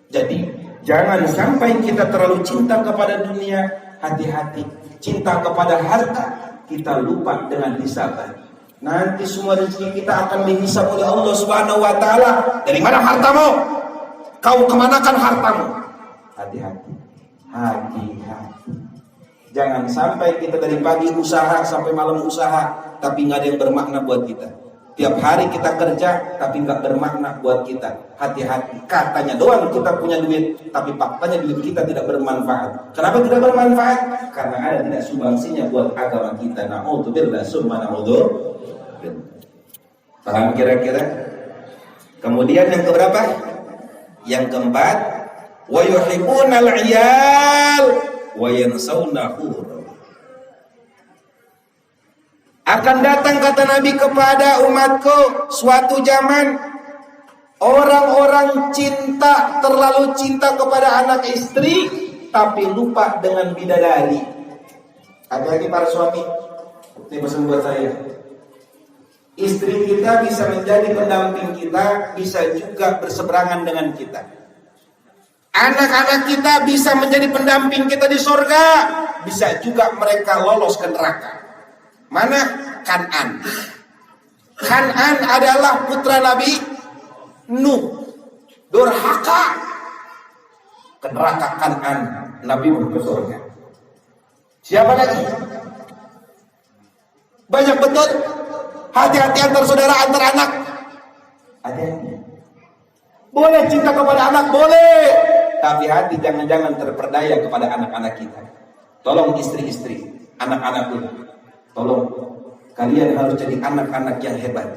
Jadi jangan sampai kita terlalu cinta kepada dunia. Hati-hati. Cinta kepada harta, kita lupa dengan hisaban. Nanti semua rezeki kita akan dihisab oleh Allah Subhanahu wa Ta'ala. Dari mana hartamu? Kau kemanakan hartamu? Hati-hati. Hati-hati. Jangan sampai kita dari pagi usaha sampai malam usaha, tapi nggak ada yang bermakna buat kita. Tiap hari kita kerja, tapi nggak bermakna buat kita. Hati-hati. Katanya doang kita punya duit, tapi faktanya duit kita tidak bermanfaat. Kenapa tidak bermanfaat? Karena ada tidak sumbangsinya buat agama kita. Na'udzubillah summa na'udzubillah. Paham kira-kira? Kemudian yang keberapa? Yang keempat, wa yuhibbunal 'iyal wa yansawnahu. Akan datang kata Nabi kepada umatku suatu zaman orang-orang cinta, terlalu cinta kepada anak istri tapi lupa dengan bidadari. Hati-hati para suami, ini pesan buat saya. Istri kita bisa menjadi pendamping kita, bisa juga berseberangan dengan kita. Anak-anak kita bisa menjadi pendamping kita di surga, bisa juga mereka lolos ke neraka. Mana? Kan'an. Kan'an adalah putra Nabi Nuh. Durhaka ke neraka Kan'an, Nabi Nuh ke surga. Siapa lagi? Banyak betul. Hati-hati antar saudara, antar anak. Hati-hati. Boleh cinta kepada anak, boleh. Tapi hati jangan-jangan terperdaya kepada anak-anak kita. Tolong istri-istri, anak-anakku, tolong kalian harus jadi anak-anak yang hebat.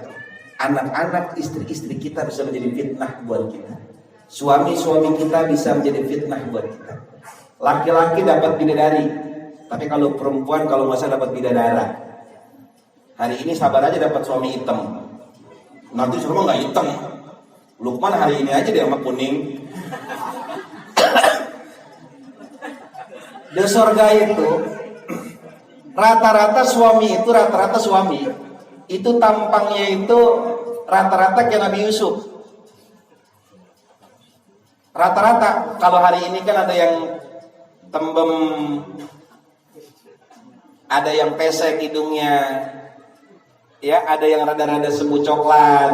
Anak-anak istri-istri kita bisa menjadi fitnah buat kita. Suami-suami kita bisa menjadi fitnah buat kita. Laki-laki dapat bidadari, tapi kalau perempuan kalau masa dapat bidadara. Hari ini sabar aja dapat suami hitam, nanti semua nggak hitam. Lukman hari ini aja dia sama kuning. Di surga itu rata-rata suami itu tampangnya itu rata-rata kayak Nabi Yusuf. Rata-rata. Kalau hari ini kan ada yang tembem, ada yang pesek hidungnya, ya, ada yang rada-rada sembuh coklat,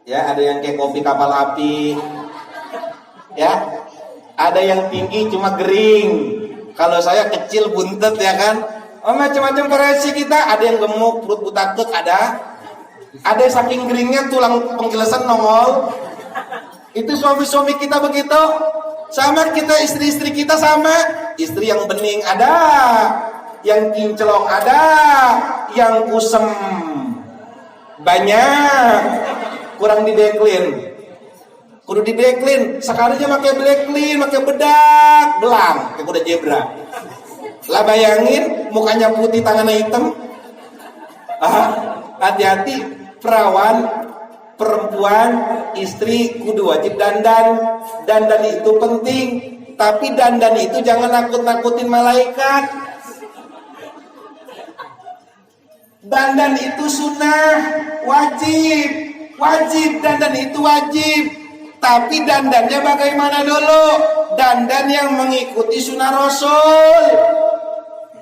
ya, ada yang kayak kopi kapal api, ya, ada yang tinggi cuma gering. Kalau saya kecil buntet, ya kan. Oh, macam-macam variasi kita. Ada yang gemuk, perut butak-butak, ada yang saking geringnya tulang penggilesan nongol. Itu suami-suami kita begitu. Sama kita, istri-istri kita sama. Istri yang bening ada, yang kinclong ada, yang kusem banyak, kurang dideklin. Kudu dideklin, sekalinya pakai blackclean, pakai bedak, belang, kayak kuda zebra. Lah bayangin, mukanya putih, tangannya hitam. Hati-hati, perawan, perempuan, istri kudu wajib dandan. Dandan itu penting, tapi dandan itu jangan nakut-nakutin malaikat. Dandan itu sunnah, wajib dandan itu wajib. Tapi dandannya bagaimana dulu? Dandan yang mengikuti sunnah Rasul.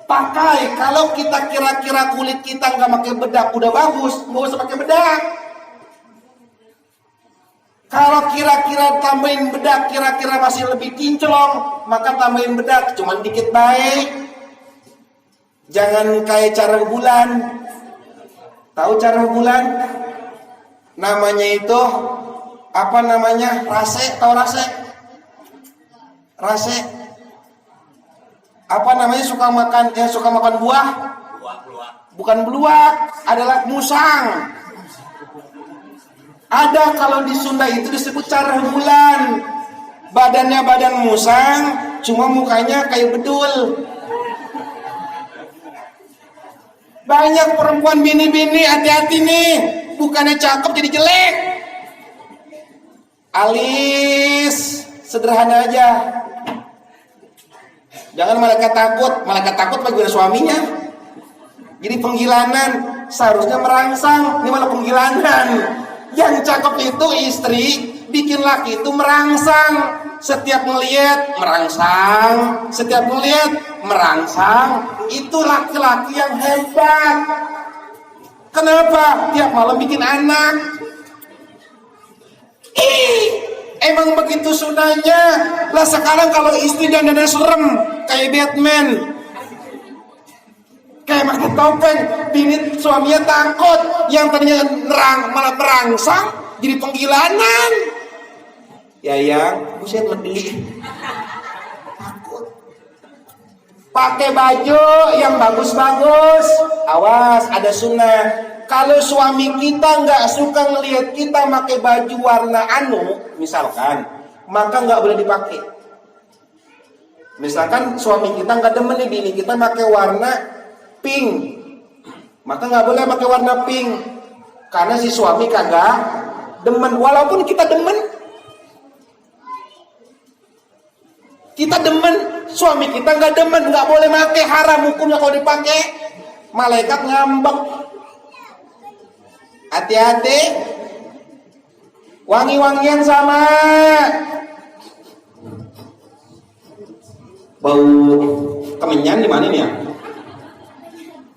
Pakai, kalau kita kira-kira kulit kita nggak pakai bedak udah bagus, nggak usah pakai bedak. Kalau kira-kira tambahin bedak kira-kira masih lebih kinclong, maka tambahin bedak, cuman dikit baik. Jangan kayak cara bulan. Tahu cara bulan? Namanya itu apa namanya? Rase, tahu rase? Rase. Apa namanya suka makan buah? Bukan beluak, adalah musang. Ada kalau di Sunda itu disebut cara bulan. Badannya badan musang, cuma mukanya kayak bedul. Banyak perempuan bini-bini, hati-hati nih, bukannya cakep jadi jelek. Alis, sederhana aja. Jangan malaikat takut bagi suaminya. Jadi penggilanan, seharusnya merangsang, ini malah penggilanan. Yang cakep itu istri, bikin laki itu merangsang. Setiap melihat merangsang, setiap melihat merangsang. Itu laki-laki yang hebat. Kenapa? Tiap malam bikin anak. Emang begitu sunahnya. Lah sekarang kalau istri dandannya serem kayak Batman, kayak pakai topeng, bini suaminya takut. Yang tadinya malah merangsang jadi penggilanan. Ya yang, buset lebih takut. Pakai baju yang bagus-bagus. Awas, ada sunnah. Kalau suami kita nggak suka ngelihat kita pakai baju warna misalkan, maka nggak boleh dipakai. Misalkan suami kita nggak demen nih bini kita pakai warna pink, maka nggak boleh pakai warna pink, karena si suami kagak demen. Walaupun kita demen, suami kita nggak demen, nggak boleh pakai, haram hukumnya kalau dipakai. Malaikat ngambek. Hati-hati. Wangi-wangian sama. Bau kemenyan di mana nih ya?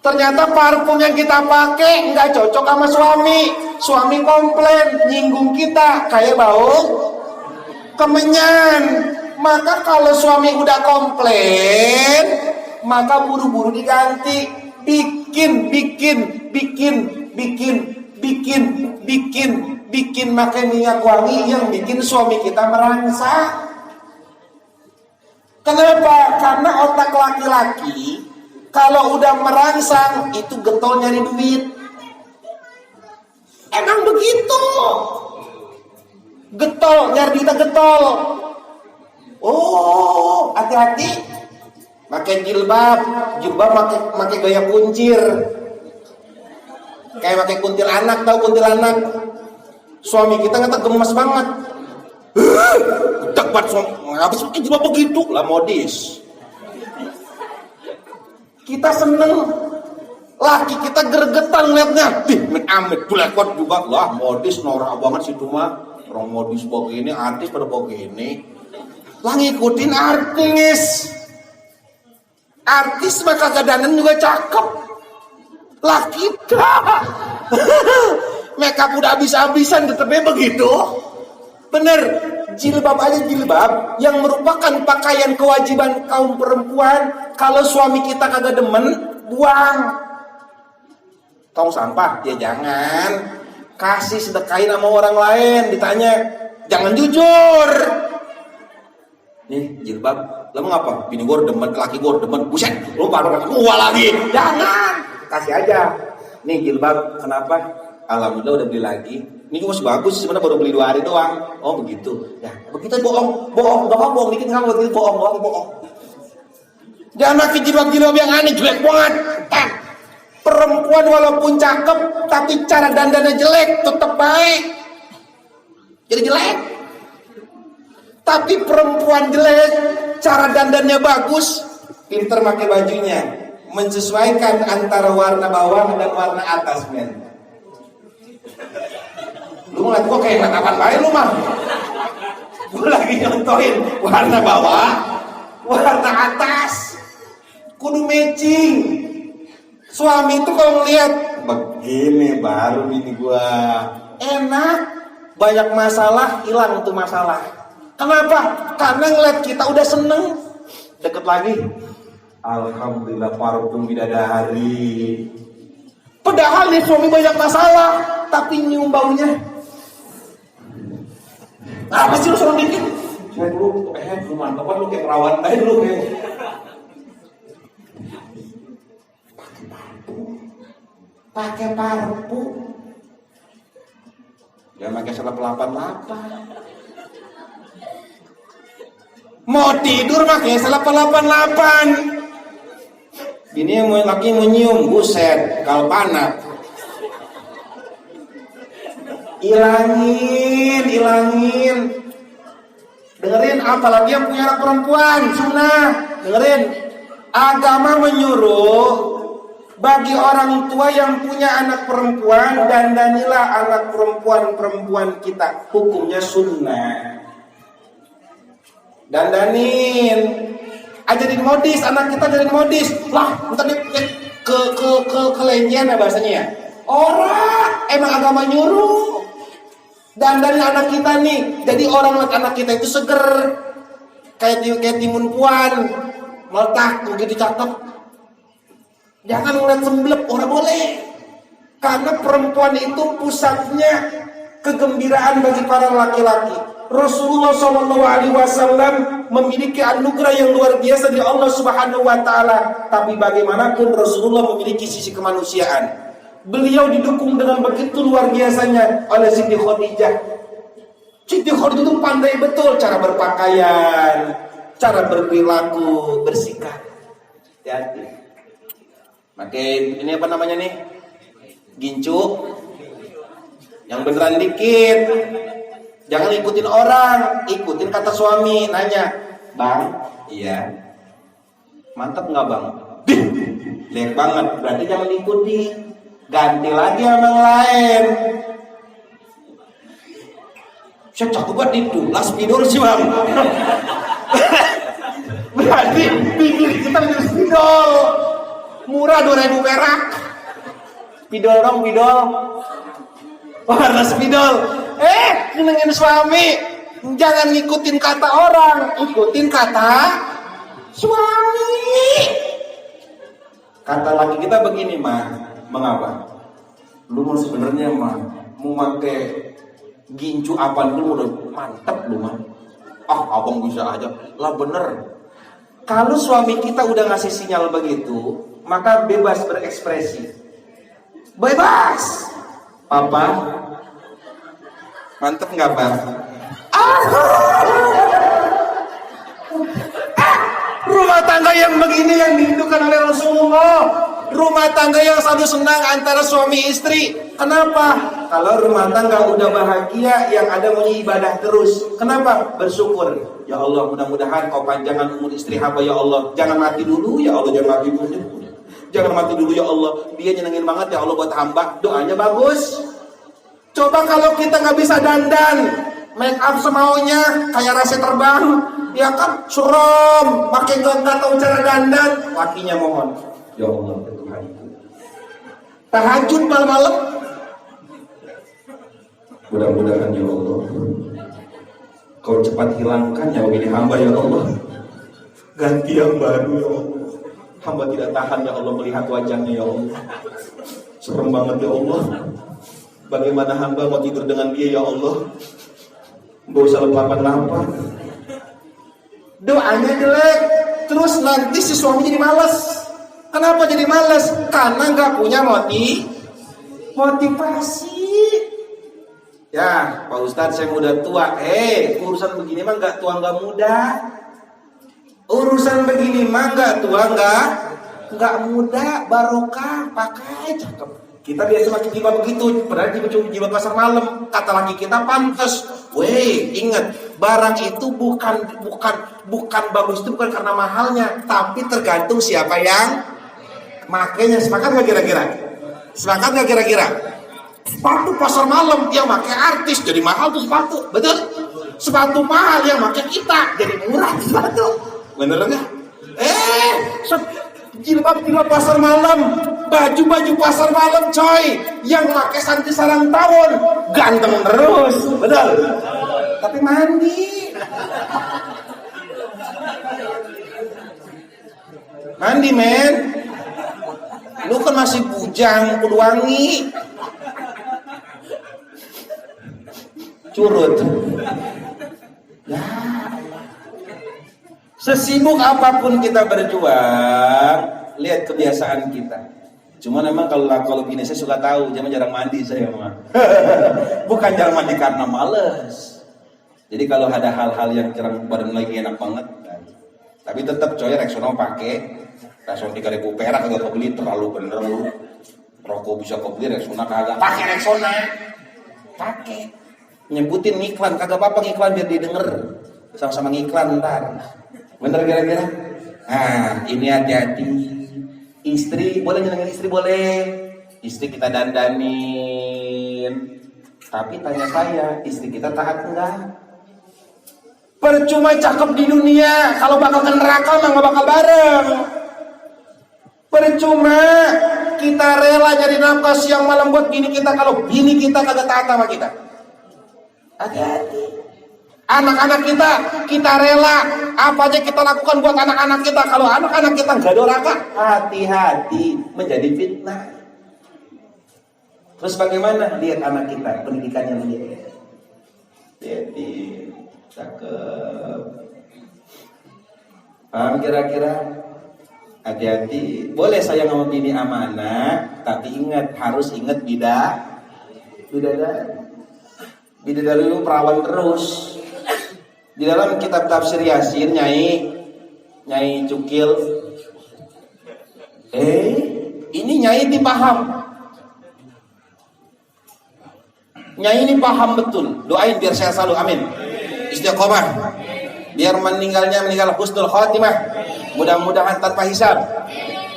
Ternyata parfum yang kita pakai nggak cocok sama suami. Suami komplain, nyinggung kita kayak bau kemenyan. Maka kalau suami udah komplain, maka buru-buru diganti. Bikin pakai minyak wangi yang bikin suami kita merangsang. Kenapa? Karena otak laki-laki kalau udah merangsang itu getol nyari duit. Emang begitu. Getol, nyari duitnya getol. Oh, hati-hati. Pakai jilbab pakai gaya kuncir. Kayak pakai kuntilanak, tahu kuntilanak? Suami kita ngata gemes banget. Cepat suami, ngapa sih pakai jilbab begitu? Lah modis. Kita seneng, laki kita gregetan liatnya. Amit bulekot juga lah modis norak banget situ mah. Orang modis begini, artis pada begini. Lah ngikutin artis. Artis mah kagak dandan juga cakep. Lah kita makeup udah habis-habisan tetepnya begitu. Bener, jilbab aja jilbab yang merupakan pakaian kewajiban kaum perempuan. Kalau suami kita kagak demen, buang. Tong sampah, ya jangan. Kasih sedekahin sama orang lain. Ditanya, jangan jujur. Nih jilbab, lama ngapa? Bini gue demen, laki gue demen. Buset, lu baru gua lagi. Jangan, kasih aja. Nih jilbab, kenapa? Alhamdulillah udah beli lagi. Ini juga masih bagus, sebenarnya baru beli 2 hari doang. Oh begitu. Ya, begitu bohong dikit kamu begitu bohong. Jangan pakai jilbab yang aneh, jelek banget. Perempuan walaupun cakep, tapi cara dandannya jelek, tetap baik. Jadi jelek. Tapi perempuan jelek, cara dandannya bagus, pinter pakai bajunya, menyesuaikan antara warna bawah dan warna atas, men. Lu ngeliat gua kayak ngeliat apaan baik lu mah. Gua lagi nyontohin warna bawah, warna atas, kudu matching. Suami itu kalau ngeliat begini baru bini gua enak, Banyak masalah, hilang tuh masalah. Kenapa? Karena ngeliat kita udah seneng. Deket lagi, alhamdulillah parfum bidadari. Padahal nih suami banyak masalah, tapi nyium baunya. Apa sih lu suruh bikin? Saya dulu, lu mantap kan lu kayak perawat aja dulu kayak. Pakai parfum. Jangan pakai 188. Mau tidur pakai 188. Ini yang laki mau nyium, buset, kalpana. Ilangin. Dengerin, apalagi yang punya anak perempuan, sunnah. Dengerin, agama menyuruh bagi orang tua yang punya anak perempuan, dandanilah anak perempuan kita. Hukumnya sunnah. Dandanin. Ajarin modis, anak kita ajarin modis. Lah, ntar dia kelenjian ya bahasanya ya. Orang emang agama nyuruh. Dandanin anak kita nih. Jadi orang lihat anak kita itu seger. Kayak timun puan. Meletak begitu cakep. Jangan ngeliat semblep, orang boleh. Karena perempuan itu pusatnya kegembiraan bagi para laki-laki. Rasulullah SAW memiliki anugerah yang luar biasa dari Allah Subhanahu Wa Taala. Tapi bagaimanapun Rasulullah memiliki sisi kemanusiaan. Beliau didukung dengan begitu luar biasanya oleh Siti Khadijah. Siti Khadijah itu pandai betul cara berpakaian, cara berperilaku, bersikap. Hati-hati. Makin ini apa namanya nih? Gincu. Yang beneran dikit. Jangan ikutin orang, ikutin kata suami. Nanya, bang, iya, mantap nggak bang? Lek banget, berarti jangan ikuti. Ganti lagi sama yang lain. Saya cakep banget itu, las spidol sih bang. Berarti pikir kita beli spidol. Murah 2.000 perak. Spidol dong, spidol. Warna spidol. Nyenengin suami. Jangan ngikutin kata orang, ikutin kata suami. Kata laki kita begini, mah, mengapa? Lu mau sebenarnya mah mau pakai gincu apa dulu udah mantep lu mah. Abang bisa aja. Lah bener. Kalau suami kita udah ngasih sinyal begitu, maka bebas berekspresi. Bebas. Papa, mantep nggak bang? Rumah tangga yang begini yang dihindukan oleh Rasulullah. Rumah tangga yang selalu senang antara suami istri. Kenapa? Kalau rumah tangga udah bahagia, yang ada mau ibadah terus. Kenapa? Bersyukur. Ya Allah, mudah-mudahan kau panjangan umur istri hamba ya Allah. Jangan mati dulu ya Allah, jangan mati dulu. Jangan mati dulu ya Allah. Dia nyenengin banget ya Allah buat hamba. Doanya bagus. Coba kalau kita nggak bisa dandan, make up semaunya, kayak rasa terbang, ya kan suram, makin nggak tahu cara dandan, lakinya mohon, ya Allah Tuhan. Tahajud malam-malam, mudah-mudahan ya Allah, kau cepat hilangkan nyawa ini hamba ya Allah, ganti yang baru ya Allah, hamba tidak tahan ya Allah melihat wajahnya ya Allah, serem banget ya Allah. Bagaimana hamba mau tidur dengan dia ya Allah? Gak usah lelapan-lapan. Doanya jelek. Terus nanti si suami jadi malas. Kenapa jadi malas? Karena gak punya motivasi. Ya Pak Ustadz, saya udah tua. Urusan begini mah gak tua gak muda. Urusan begini mah gak tua gak muda. Barokah, pakai cakep. Kita biasa pakai jilbab begitu, padahal jilbab pasar malam. Kata laki kita pantas. Ingat, barang itu bukan bagus itu bukan karena mahalnya, tapi tergantung siapa yang makainya. Sepakat nggak kira-kira? Sepakat nggak kira-kira? Sepatu pasar malam yang pakai artis jadi mahal tuh sepatu, betul? Sepatu mahal yang pakai kita jadi murah sepatu, bener nggak? jilbab pasar malam, baju pasar malam coy, yang pakai santi sarang tawon, ganteng terus, betul. Tapi mandi. Mandi men. Lu kan masih bujang, kudu wangi. Curut. Ya. Sesibuk apapun kita berjuang, lihat kebiasaan kita. Cuma memang kalau gini saya suka tahu, jarang mandi saya mah. Bukan jarang mandi karena males. Jadi kalau ada hal-hal yang kurang badan lagi enak banget, kan. Tapi tetap coy Rexona pakai. Rexona 3.000 perak kagak kebeli, terlalu bener lu. Rokok bisa kebeli, Rexona kagak. Pakai Rexona. Pakai. Nyebutin iklan kagak apa-apa, iklan biar didengar. Sama-sama ngiklan ntar. Bener kira-kira? Nah, ini hati-hati. Istri, boleh nyenengin istri boleh. Istri kita dandanin. Tapi tanya saya, istri kita taat enggak? Percuma cakep di dunia, kalau bakal ke neraka mah gak bakal bareng. Percuma kita rela nyari nafkah siang malam buat bini kita, kalau bini kita kagak taat sama kita. Hati-hati. Anak-anak kita rela apa aja kita lakukan buat anak-anak kita, kalau anak-anak kita nggak doraka, hati-hati menjadi fitnah. Terus bagaimana lihat anak kita pendidikannya dia? Jadi cakep. Paham kira-kira? Hati-hati. Boleh sayang sama bini amanah, tapi harus ingat bidadari. Bidadari itu perawan terus. Di dalam kitab tafsir Yasin, Nyai Cukil. Ini Nyai dipaham. Nyai ini paham betul. Doain biar saya selalu, amin. Istiqomah. Biar meninggal husnul khotimah. Mudah-mudahan tanpa hisab.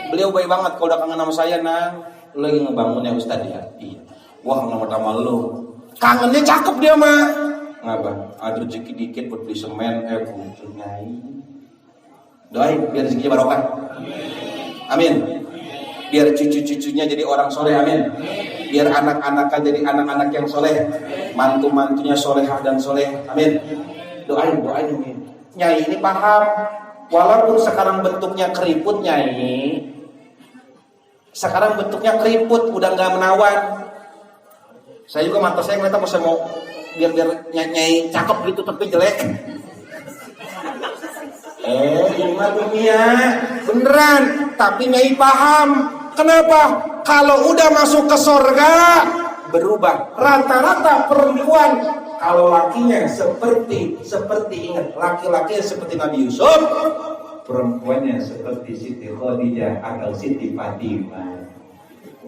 Beliau baik banget kalau udah kangen sama saya, Nang. Lu lagi ngebangun ya Ustaz ya. Iya. Wah, nama-nama lu. Kangennya cakep dia mah. Ngapa? Ada rezeki dikit buat beli semen, butuh Nyai. Doain biar rezekinya barokah. Amin. Biar cucu-cucunya jadi orang soleh, amin. Biar anak-anaknya jadi anak-anak yang soleh, mantu-mantunya solehah dan soleh, amin. Doain. Nyai ini paham. Walaupun sekarang bentuknya keriput Nyai, sekarang bentuknya keriput, udah nggak menawan. Saya juga mata saya ngeliat apa saya mau biar Nyai cakep gitu tapi jelek. Ini mah dunia beneran, tapi Nyai paham. Kenapa? Kalau udah masuk ke surga berubah. Rata-rata perempuan kalau lakinya seperti ingat, laki-lakinya seperti Nabi Yusuf, perempuannya seperti Siti Khadijah atau Siti Fatimah.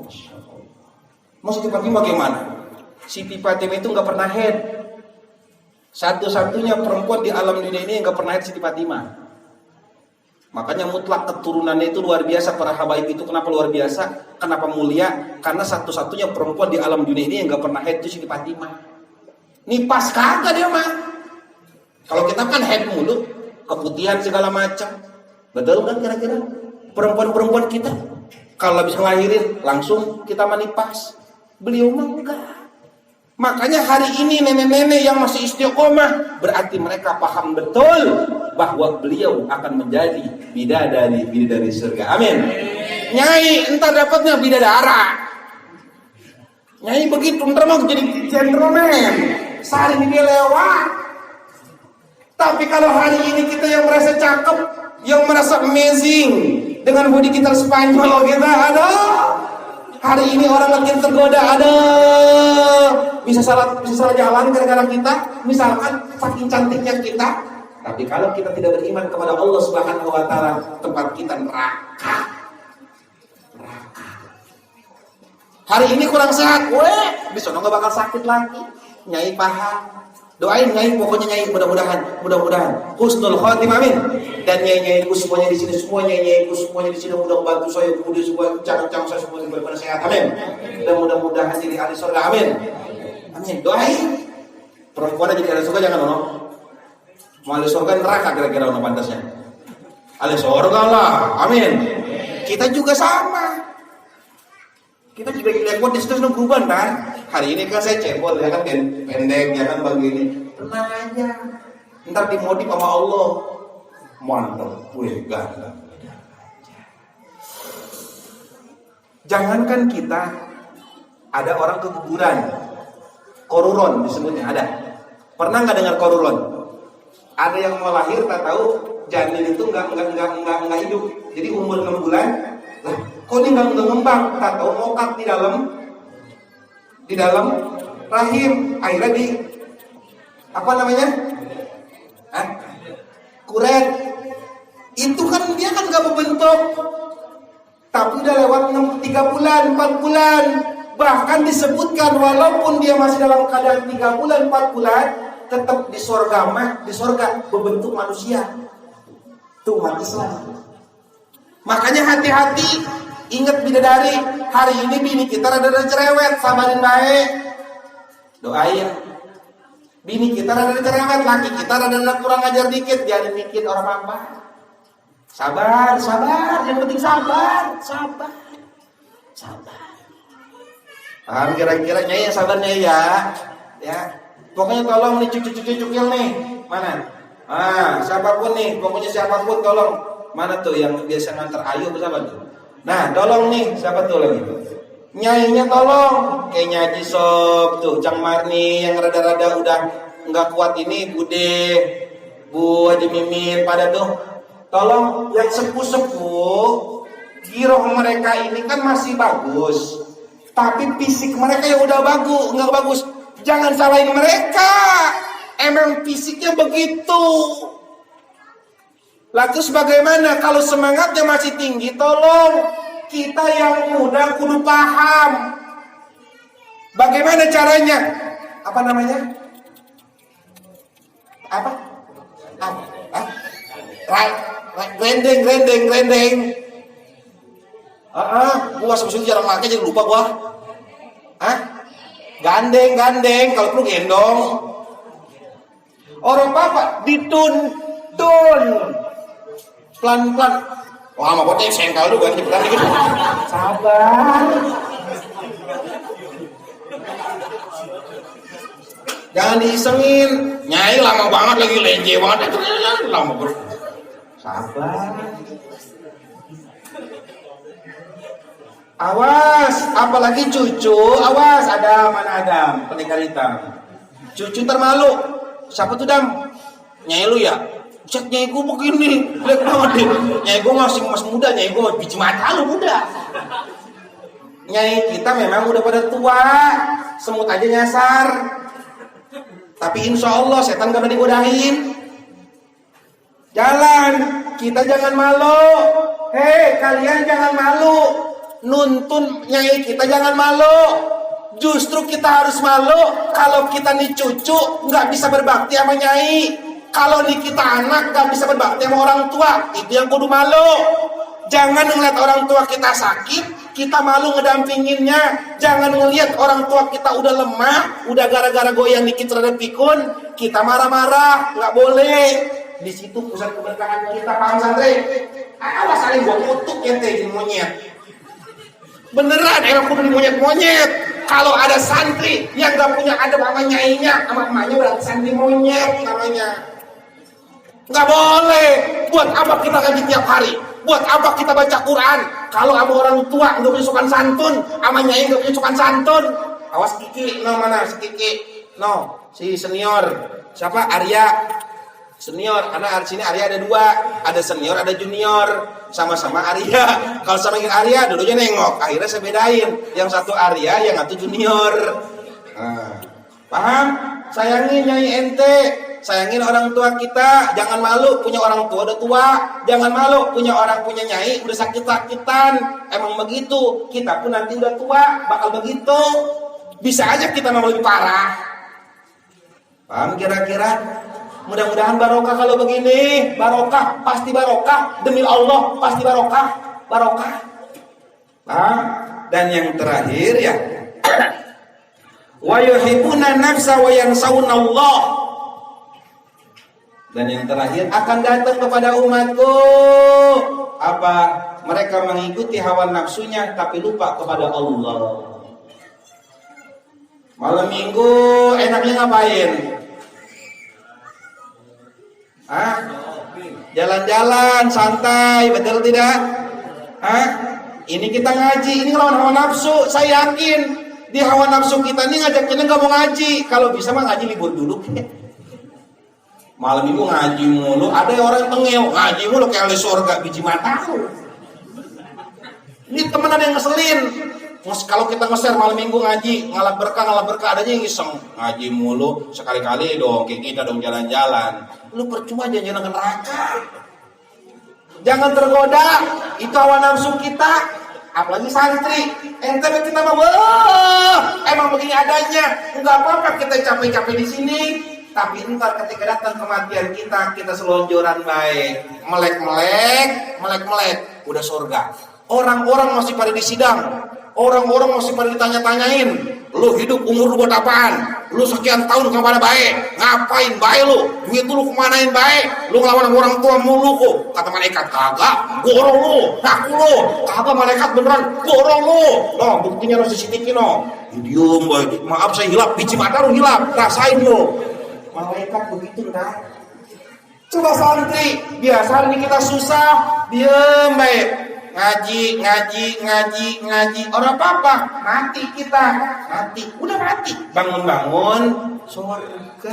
Masya Allah. Mau Siti Fatimah bagaimana? Siti Fatimah itu nggak pernah head. Satu-satunya perempuan di alam dunia ini yang nggak pernah head Siti Fatimah. Makanya mutlak keturunannya itu luar biasa. Para habaib itu kenapa luar biasa? Kenapa mulia? Karena satu-satunya perempuan di alam dunia ini yang nggak pernah head itu Siti Fatimah. Nipas kagak dia mah. Kalau kita kan head mulu, keputihan segala macam. Betul kan kira-kira? Perempuan-perempuan kita kalau bisa ngelahirin langsung kita manipas. Beliau mah enggak. Makanya hari ini nenek-nenek yang masih istiqomah berarti mereka paham betul bahwa beliau akan menjadi bidadari surga. Amin. Nyai entar dapatnya bidadara. Nyai begitu entar mau jadi gentleman. Sehari ini dia lewat. Tapi kalau hari ini kita yang merasa cakep, yang merasa amazing dengan body kita Spanyol kita, hari ini orang makin tergoda, bisa salah jalan gara-gara kita, misalkan saking cantiknya kita. Tapi kalau kita tidak beriman kepada Allah Subhanahu wa taala, tempat kita neraka. Hari ini kurang sehat, besok nggak bakal sakit lagi. Nyai paham. Doain Nyai, pokoknya Nyai mudah-mudahan husnul khotimah, amin. Dan Nyai-Nyai semuanya di sini, semuanya di sini mudah membantu saya, kemudian semua jangan saya semua diberi sehat, amin. Dan mudah-mudahan jadi ahli surga, amin. Amin. Doain. Perempuan jadi ahli surga jangan ono. Mau ahli surga neraka kira-kira ono pantasnya. Ahli surga lah, amin. kita juga sama. Kita juga lewat di situ berubah kan. Hari ini kan saya cebol ya kan pendek ya kan begini. Tenang aja. Ntar dimodif sama Allah. Mantap, ganteng. Jangankan kita, ada orang ke kuburan, koruron disebutnya ada. Pernah nggak dengar koruron? Ada yang mau lahir tak tahu janin itu nggak hidup. Jadi umur 6 bulan, lah kok ini nggak ngembang? Tak tahu mokat di dalam rahim. Akhirnya di apa namanya? Kuret. Itu kan dia kan nggak berbentuk. Tapi udah lewat 3 bulan, 4 bulan. Bahkan disebutkan walaupun dia masih dalam keadaan 3 bulan, 4 bulan, tetap di sorga berbentuk manusia. Tuh umat Islam. Makanya hati-hati, ingat bidadari, hari ini bini kita rada cerewet, sabarin baik. Doain. Bini kita rada cerewet, laki kita rada kurang ajar dikit, jangan dikit orang apa. Sabar, yang penting sabar. Paham kira-kira Nyai yang sabarnya ya. Pokoknya tolong nih cucu-cucu nih. Mana? Siapapun nih, pokoknya siapapun tolong. Mana tuh yang biasa nganter Ayu bersama tuh? Nah, tolong nih, siapa tuh lagi? Nyainya tolong. Kayak Nyaji Sob tuh, Cang Marni yang rada-rada udah nggak kuat ini, Bude, Bu Haji Mimin pada tuh. Tolong yang sepuh-sepuh, giroh mereka ini kan masih bagus, tapi fisik mereka yang udah nggak bagus. Jangan salahin mereka, emang fisiknya begitu. Lah terus bagaimana kalau semangatnya masih tinggi? Tolong kita yang muda kudu paham. Bagaimana caranya? Apa namanya? Rendeng. Gua sebetulnya jarang pakai jadi lupa gua. Gandeng, kalau perlu gendong. Orang bapak dituntun. Pelan-pelan. Wah, sama botnya sengkal dulu kan cepetan dikit. Sabar. Jangan diisengin. Nyai lama banget lagi lenje banget. Lama bro. Sabar. Awas, apalagi cucu. Awas, mana Adam, pendekar hitam. Cucu termalu. Siapa tuh Dam? Nyai lu ya? Cek nyai gue begini. Lihat banget deh. Nyai gue masih muda, nyai gue biji mata lu muda. Nyai kita memang udah pada tua. Semut aja nyasar. Tapi insya Allah setan gak pernah digodain. Jalan, kita jangan malu. Hei, kalian jangan malu. Nuntun nyai kita jangan malu. Justru kita harus malu kalau kita nih cucu nggak bisa berbakti sama nyai. Kalau nih kita anak nggak bisa berbakti sama orang tua, itu yang kudu malu. Jangan ngeliat orang tua kita sakit, kita malu ngedampinginnya. Jangan ngeliat orang tua kita udah lemah, udah gara-gara goyang dikit terhadap pikun, kita marah-marah, nggak boleh. Di situ pusat keberkahan kita, paham santri? Awas saling gua kutuk ente jadi monyet. Beneran emang kudu monyet-monyet. Kalau ada santri yang gak punya adab sama nyainya, sama emaknya berarti santri monyet namanya. Gak boleh. Buat apa kita ngaji tiap hari? Buat apa kita baca Quran? Kalau sama orang tua gak punya sopan santun, sama nyai gak punya sopan santun. Awas Kiki, no mana si Kiki? No, si senior. Siapa? Arya. Senior, karena sini Arya ada 2, ada senior, ada junior, sama-sama Arya. Kalau sama Arya, dulunya nengok, akhirnya saya bedain, yang satu Arya, yang satu junior. Paham? Sayangin nyai ente, sayangin orang tua kita, jangan malu punya orang tua udah tua, jangan malu punya nyai udah sakit-sakitan. Emang begitu, kita pun nanti udah tua, bakal begitu. Bisa aja kita mau lebih parah. Paham kira-kira? Mudah-mudahan barokah kalau begini. Barokah, pasti barokah. Demi Allah, pasti barokah. Dan yang terakhir ya, wa yuhibbuna nafsa wa yansawna Allah. Dan yang terakhir akan datang kepada umatku Apa? Mereka mengikuti hawa nafsunya tapi lupa kepada Allah. Malam minggu enaknya ngapain? Hah? Jalan-jalan santai, betul tidak? Hah? Ini kita ngaji, ini lawan hawa nafsu. Saya yakin di hawa nafsu kita ini ngajakinnya nggak mau ngaji. Kalau bisa mah ngaji libur dulu. Malam minggu ngaji mulu. Ada orang tengil ngaji mulu kayak oleh surga biji mata. Ini temenan yang ngeselin. Kalau kita nge-share malam minggu ngaji ngalap berkah adanya yang iseng ngaji mulu sekali-kali dong kayak kita dong jalan-jalan. Lu percuma jalan-jalan ke neraka. Jangan tergoda, itu hawa nafsu kita. Apalagi santri, ente kita mau emang begini adanya. Enggak apa-apa kita capek-capek di sini, tapi ntar ketika datang kematian kita selonjoran baik, melek, udah surga. Orang-orang masih pada di sidang, orang-orang masih pada ditanya-tanyain, lu hidup umur lu buat apaan? Lu sekian tahun kemana baik? Ngapain baik lu? Duit lu kemanain baik? Lu ngelawan orang tua mulu kok. Kata malaikat, kagak, gorong lu, ngaku lu. Kagak malaikat beneran, gorong lu. No, buktinya no CCTV no. Diem baik, maaf saya hilap, biji mata lu hilap, rasain lu. Malaikat begitu dah. Coba santri, biasa ini kita susah, diem baik. Ngaji. Orang apa? Mati kita. Udah mati. Bangun-bangun surga.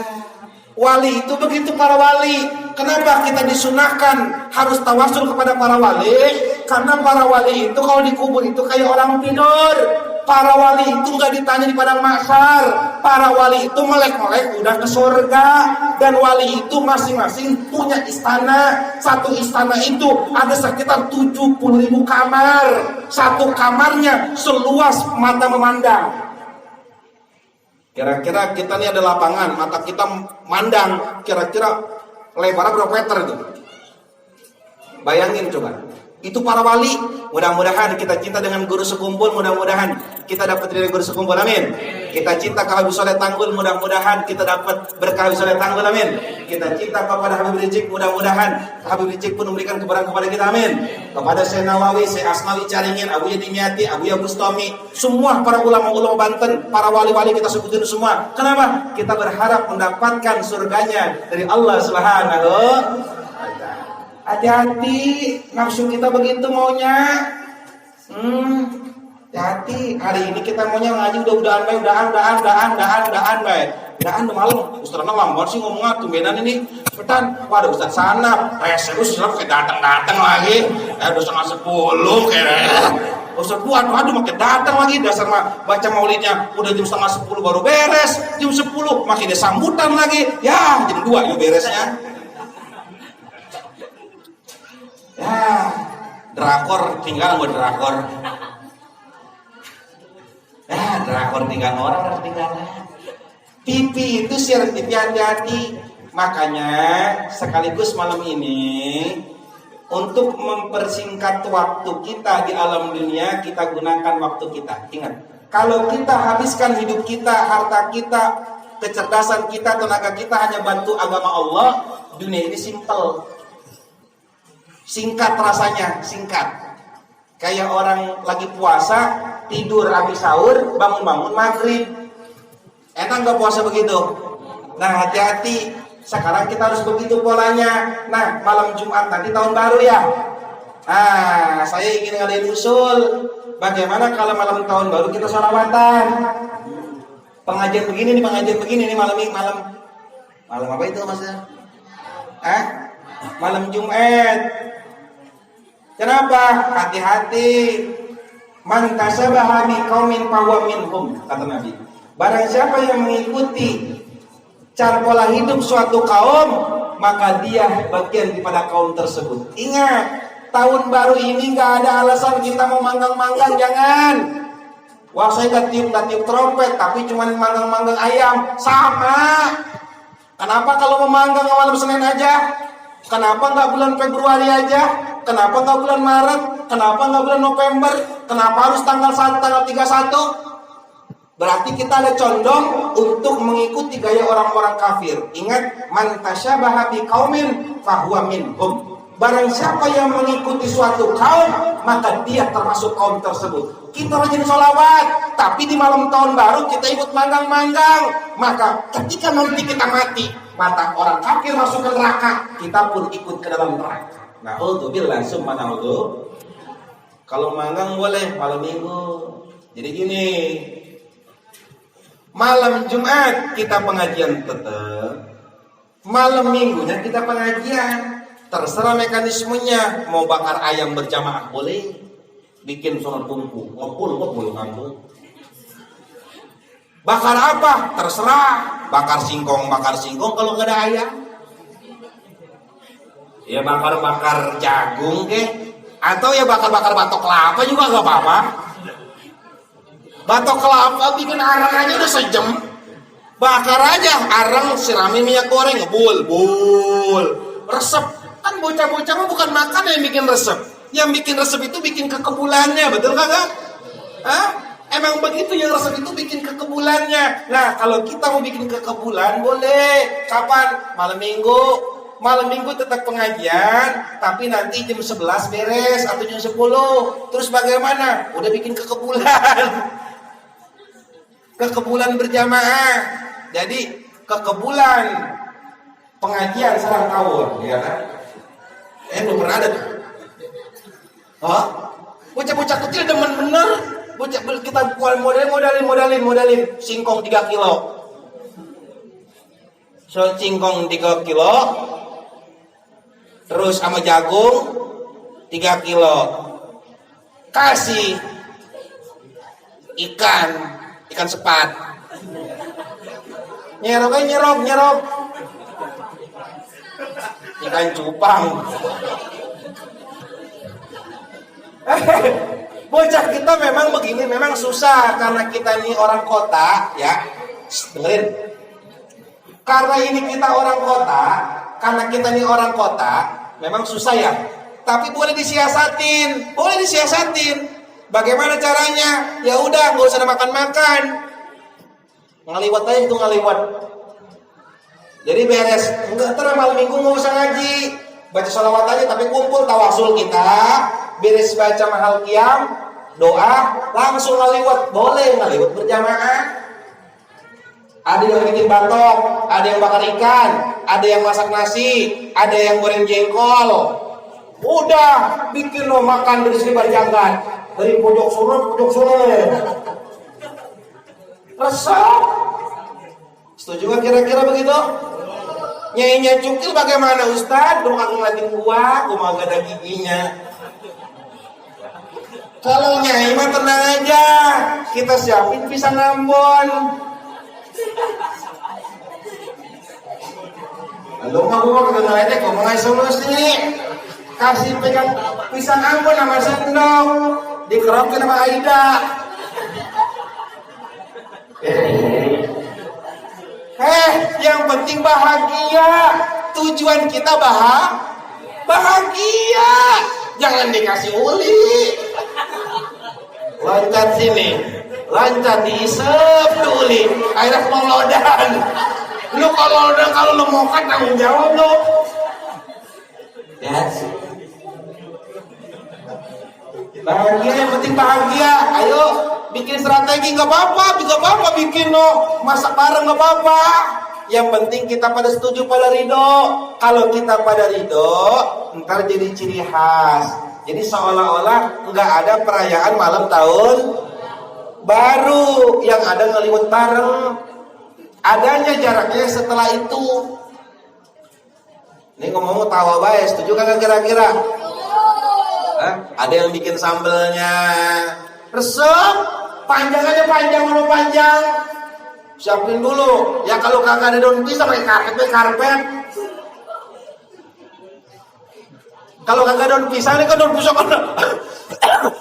Wali itu begitu para wali. Kenapa kita disunahkan harus tawasul kepada para wali? Karena para wali itu kalau dikubur itu kayak orang tidur. Para wali itu nggak ditanya di padang mahsyar. Para wali itu melek-melek udah ke surga. Dan wali itu masing-masing punya istana. Satu istana itu ada sekitar 70.000 kamar. Satu kamarnya seluas mata memandang. Kira-kira kita nih ada lapangan, mata kita mandang. Kira-kira lebarnya berapa meter itu? Bayangin coba. Itu para wali. Mudah-mudahan kita cinta dengan guru sekumpul. Mudah-mudahan kita dapat dari guru sekumpul. Amin. Kita cinta ke Habib Soleh Tanggul. Mudah-mudahan kita dapat berkah Habib Soleh Tanggul. Amin. Kita cinta kepada Habib Rizik. Mudah-mudahan Habib Rizik pun memberikan keberkahan kepada kita. Amin. Kepada Syekh Nawawi, Syekh Asmawi Caringin, Abu Yadimiati, Abu Bustami, semua para ulama-ulama Banten, para wali-wali kita sebutin semua. Kenapa? Kita berharap mendapatkan surganya dari Allah Subhanahu. Hati-hati, nafsu kita begitu maunya. Hati-hati. Hari ini kita maunya ngaji udahan baik, udahan baik. Udahan udah malam. Ustaznya lambat sih ngomongnya tumbenan ini. Cepetan. Waduh Ustaz sana. Terus kayak datang lagi. Udah 9:30 kayak. Ustaz aduh makin datang lagi. Dasar mah baca maulidnya udah jam 9:30 baru beres. Jam 10 masih ada sambutan lagi. Ya jam 2 ya beresnya. Ya, drakor tinggal buat drakor. Drakor tinggal orang ketinggalan. TV itu siaran TV hati-hati. Makanya sekaligus malam ini untuk mempersingkat waktu kita di alam dunia, kita gunakan waktu kita. Ingat, kalau kita habiskan hidup kita, harta kita, kecerdasan kita, tenaga kita hanya bantu agama Allah, dunia ini simple. Singkat rasanya, singkat. Kayak orang lagi puasa, tidur habis sahur, bangun-bangun maghrib. Enak gak puasa begitu? Nah hati-hati, sekarang kita harus begitu polanya. Nah malam Jumat nanti tahun baru ya. Saya ingin ngadain usul. Bagaimana kalau malam tahun baru kita sholawatan? Pengajian begini nih malam apa itu maksudnya? Malam Jumat. Kenapa? Hati-hati. Man tasabaha biqaumin fahuwa minhum, kata Nabi. Barang siapa yang mengikuti cara pola hidup suatu kaum, maka dia bagian daripada kaum tersebut. Ingat, tahun baru ini gak ada alasan kita mau manggang-manggang, jangan. Wah saya gak tiup trompet, tapi cuma manggang-manggang ayam. Sama. Kenapa kalau mau manggang malam Senin aja? Kenapa gak bulan Februari aja? Kenapa nggak bulan Maret? Kenapa nggak bulan November? Kenapa harus tanggal 31? Berarti kita ada condong untuk mengikuti gaya orang-orang kafir. Ingat, man tasyabaha biqaumin fahuwa minhum. Barang siapa yang mengikuti suatu kaum, maka dia termasuk kaum tersebut. Kita rajin sholawat, tapi di malam tahun baru kita ikut manggang-manggang. Maka ketika nanti kita mati, mata orang kafir masuk ke neraka, kita pun ikut ke dalam neraka. Na'udzubillah summa na'udzu. Kalau manggang boleh malam minggu. Jadi gini, malam Jumat kita pengajian tetap, malam minggunya kita pengajian. Terserah mekanismenya, mau bakar ayam berjamaah boleh, bikin sono tungku, ngepul boleh ngambung. Bakar apa? Terserah, bakar singkong kalau nggak ada ayam. Ya bakar jagung ke, atau ya bakar batok kelapa juga nggak apa-apa. Batok kelapa bikin arang aja udah sejam, bakar aja arang, siramin minyak goreng, bul, resep. Kan bocah-bocah mah bukan makan yang bikin resep. Yang bikin resep itu bikin kekebulannya, betul kagak? Emang begitu, yang resep itu bikin kekebulannya. Nah, kalau kita mau bikin kekebulan boleh. Kapan? Malam minggu. Malam minggu tetap pengajian, tapi nanti jam 11 beres atau jam 10. Terus bagaimana? Udah bikin kekebulan. Kekebulan berjamaah. Jadi kekebulan pengajian sarang tawur, ya kan? Belum pernah ada tuh. Bocah-bocah kecil demen bener. Kita modalin singkong 3 kilo. So singkong 3 kilo. Terus sama jagung 3 kilo. Kasih ikan sepat. Nyerok. Ikan cupang. Bocah kita memang begini, memang susah karena kita ini orang kota, ya. Dengerin. Karena kita ini orang kota, memang susah ya. Tapi boleh disiasatin. Bagaimana caranya? Ya udah, nggak usah makan-makan. Ngaliwat aja itu ngaliwat. Jadi beres, enggak malam minggu nggak usah ngaji, baca sholawat aja, tapi kumpul tawasul kita, beres baca mahal qiyam, doa, langsung ngaliwat, boleh ngaliwat berjamaah. Ada yang bikin batok, ada yang bakar ikan, ada yang masak nasi, ada yang goreng jengkol. Udah bikin lo makan dari sini berjangkat, dari pojok sono. Resep. Setuju gak kira-kira begitu? Nyainya cukil bagaimana Ustaz? Dong aku ngeliatin gua mah gak ada giginya. Kalau nyai mah tenang aja, kita siapin pisang Ambon. Lalu mah gua kagak ngeledek, gua mau ngasih solusi. Kasih pegang pisang Ambon sama sendok, dikerokin sama Aida. Yang penting bahagia. Tujuan kita bahagia. Jangan dikasih uli. Loncat sini, loncat diisep tuh uli. Akhirnya kelolodan. Lu kalau lu mau kan tanggung jawab lu. Ya. Bahagia, yang penting bahagia. Ayo bikin strategi nggak apa-apa, bikin no masak bareng nggak apa-apa. Yang penting kita pada setuju, pada ridho. Kalau kita pada ridho, ntar jadi ciri khas. Jadi seolah-olah nggak ada perayaan malam tahun baru, yang ada ngeliwat bareng. Adanya jaraknya setelah itu. Ini ngomong tawa bae, setuju kagak kira-kira? Ada yang bikin sambelnya resep, panjang mau panjang. Siapin dulu. Ya kalau kagak ada daun pisang pakai karpet. Kalau kagak daun pisang ini kan daun pisang kan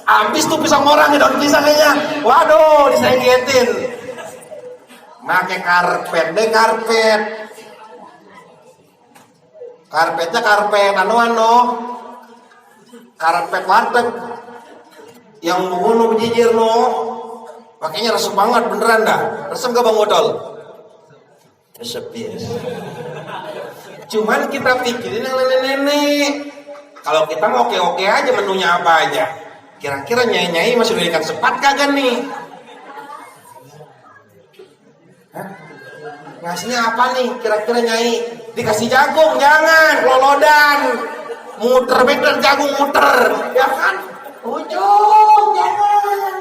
habis tuh pisang orang nih daun pisangnya. Waduh, disenggetin. Pakai karpet. Karpetnya karpet karpet warteg yang membunuh bejijir no. Makanya resep banget beneran dah. Resep gak Bang Odol? Resep yes. Cuman kita pikirin yang nenek-nenek. Kalau kita mau oke-oke aja menunya apa aja. Kira-kira nyai-nyai masih udah ikan sepat kagak nih? Hah? Ngasihnya apa nih? Kira-kira nyai dikasih jagung? Jangan, lolodan. Muter bener jagung muter, ya kan? Ujung, jangan.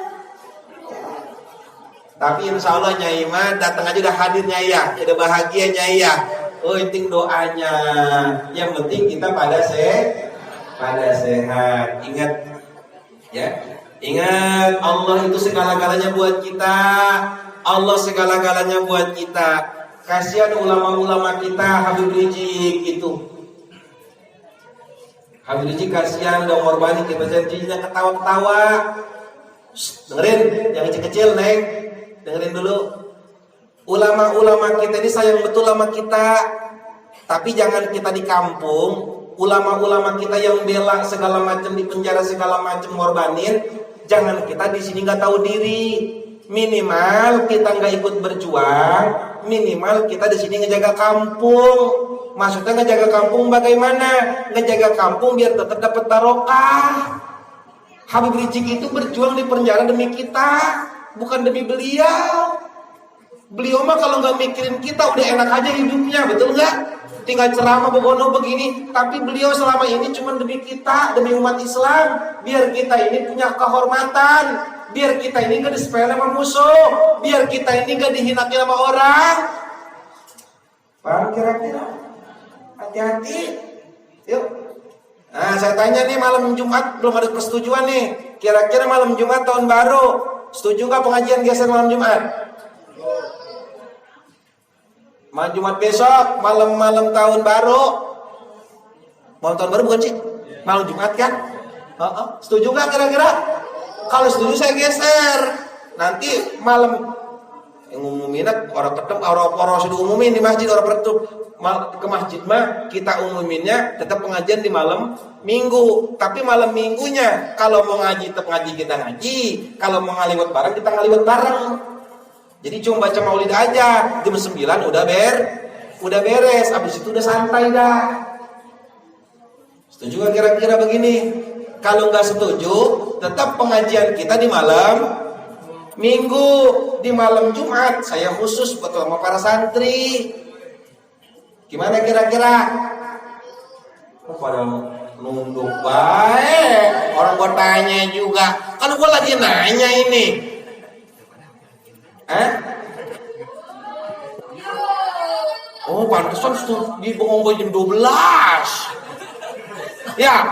Tapi insya Allah nyai mah datang aja udah hadir nyai ya, udah bahagia nyai ya. Oh, penting doanya. Yang penting kita pada sehat. Ingat ya. Ingat Allah itu segala-galanya buat kita. Allah segala-galanya buat kita. Kasihan ulama-ulama kita, Habib Rizik itu. Habib Rizik kasihan udah ngorbani kita janjinya ketawa-ketawa. Dengerin, yang kecil-kecil Neng. Dengerin dulu. Ulama-ulama kita ini sayang betul sama kita. Tapi jangan kita di kampung, ulama-ulama kita yang bela segala macam di penjara segala macam ngorbanin, jangan kita di sini nggak tahu diri. Minimal kita nggak ikut berjuang, minimal kita di sini ngejaga kampung. Maksudnya ngejaga kampung bagaimana? Ngejaga kampung biar tetap dapat barokah. Habib Rizik itu berjuang di penjara demi kita, bukan demi beliau. Beliau mah kalau nggak mikirin kita udah enak aja hidupnya, betul nggak? Tinggal ceramah begono begini, tapi beliau selama ini cuma demi kita, demi umat Islam, biar kita ini punya kehormatan, biar kita ini nggak disepele sama musuh, biar kita ini nggak dihinakin sama orang. Paham kira-kira? Hati-hati. Yuk. Nah, saya tanya nih, malam Jumat belum ada persetujuan nih. Kira-kira malam Jumat tahun baru, setuju nggak pengajian geser malam Jumat? Malam Jumat besok, malam tahun baru. Malam tahun baru bukan sih? Malam Jumat kan? Setuju nggak kira-kira? Kalau setuju saya geser. Nanti malam yang umumin orang ketemu, orang sudah umumin di masjid, orang bertuh ke masjid mah kita umuminnya tetap pengajian di malam Minggu. Tapi malam Minggunya kalau mau ngaji tetap ngaji, kita ngaji. Kalau mau ngaliwat bareng kita ngaliwat bareng. Jadi cuma baca maulid aja, jam 9 udah beres, habis itu udah santai dah. Setuju gak kira-kira begini? Kalau nggak setuju, tetap pengajian kita di malam Minggu, di malam Jumat saya khusus buat sama para santri. Gimana kira-kira? Pada nunduk baik, orang gua tanya juga, kan gua lagi nanya ini. Oh, pantesan di bongong jam 12. Ya.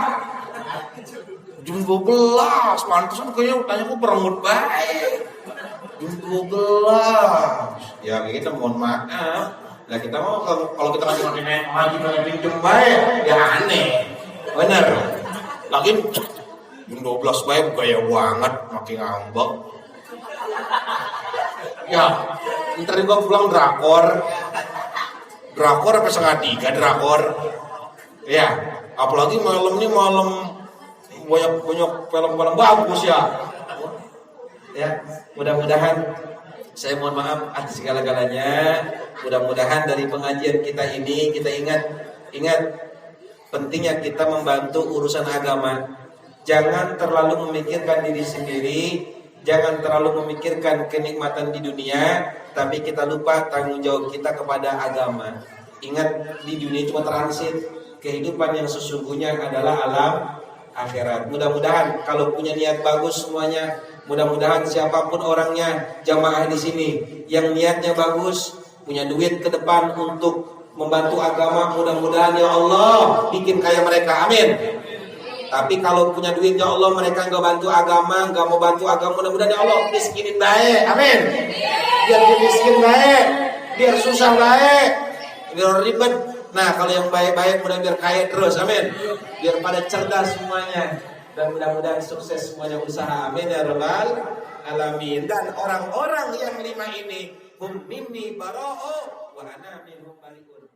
Jam 12, pantesan kayaknya tanya kok berengut baik. Jam 12. Ya, kita mohon maaf. Nah, kita mau kalau kita ngaji jam baik, ya aneh. Bener. Lagi jam 12 baik gaya banget, makin ngambek. Ya, ntar gua pulang drakor apa setengah 3 drakor. Ya, apalagi malam ini malam banyak film-film bagus ya. Ya, mudah-mudahan saya mohon maaf atas segala-galanya. Mudah-mudahan dari pengajian kita ini kita ingat pentingnya kita membantu urusan agama. Jangan terlalu memikirkan diri sendiri. Jangan terlalu memikirkan kenikmatan di dunia, tapi kita lupa tanggung jawab kita kepada agama. Ingat, di dunia cuma transit. Kehidupan yang sesungguhnya adalah alam akhirat. Mudah-mudahan kalau punya niat bagus semuanya, mudah-mudahan siapapun orangnya, jamaah di sini yang niatnya bagus, punya duit ke depan untuk membantu agama, mudah-mudahan ya Allah bikin kaya mereka. Amin. Tapi kalau punya duit ya Allah mereka nggak bantu agama, nggak mau bantu agama, mudah-mudahan ya Allah miskinin baik, amin. Biar dia miskin baik, biar susah baik, biar ribet. Nah kalau yang baik-baik mudah biar kaya terus, amin. Biar pada cerdas semuanya dan mudah-mudahan sukses semuanya usaha, amin ya rabbal alamin. Dan orang-orang yang 5 ini hum minni bara'u wa ana minhum bari'un.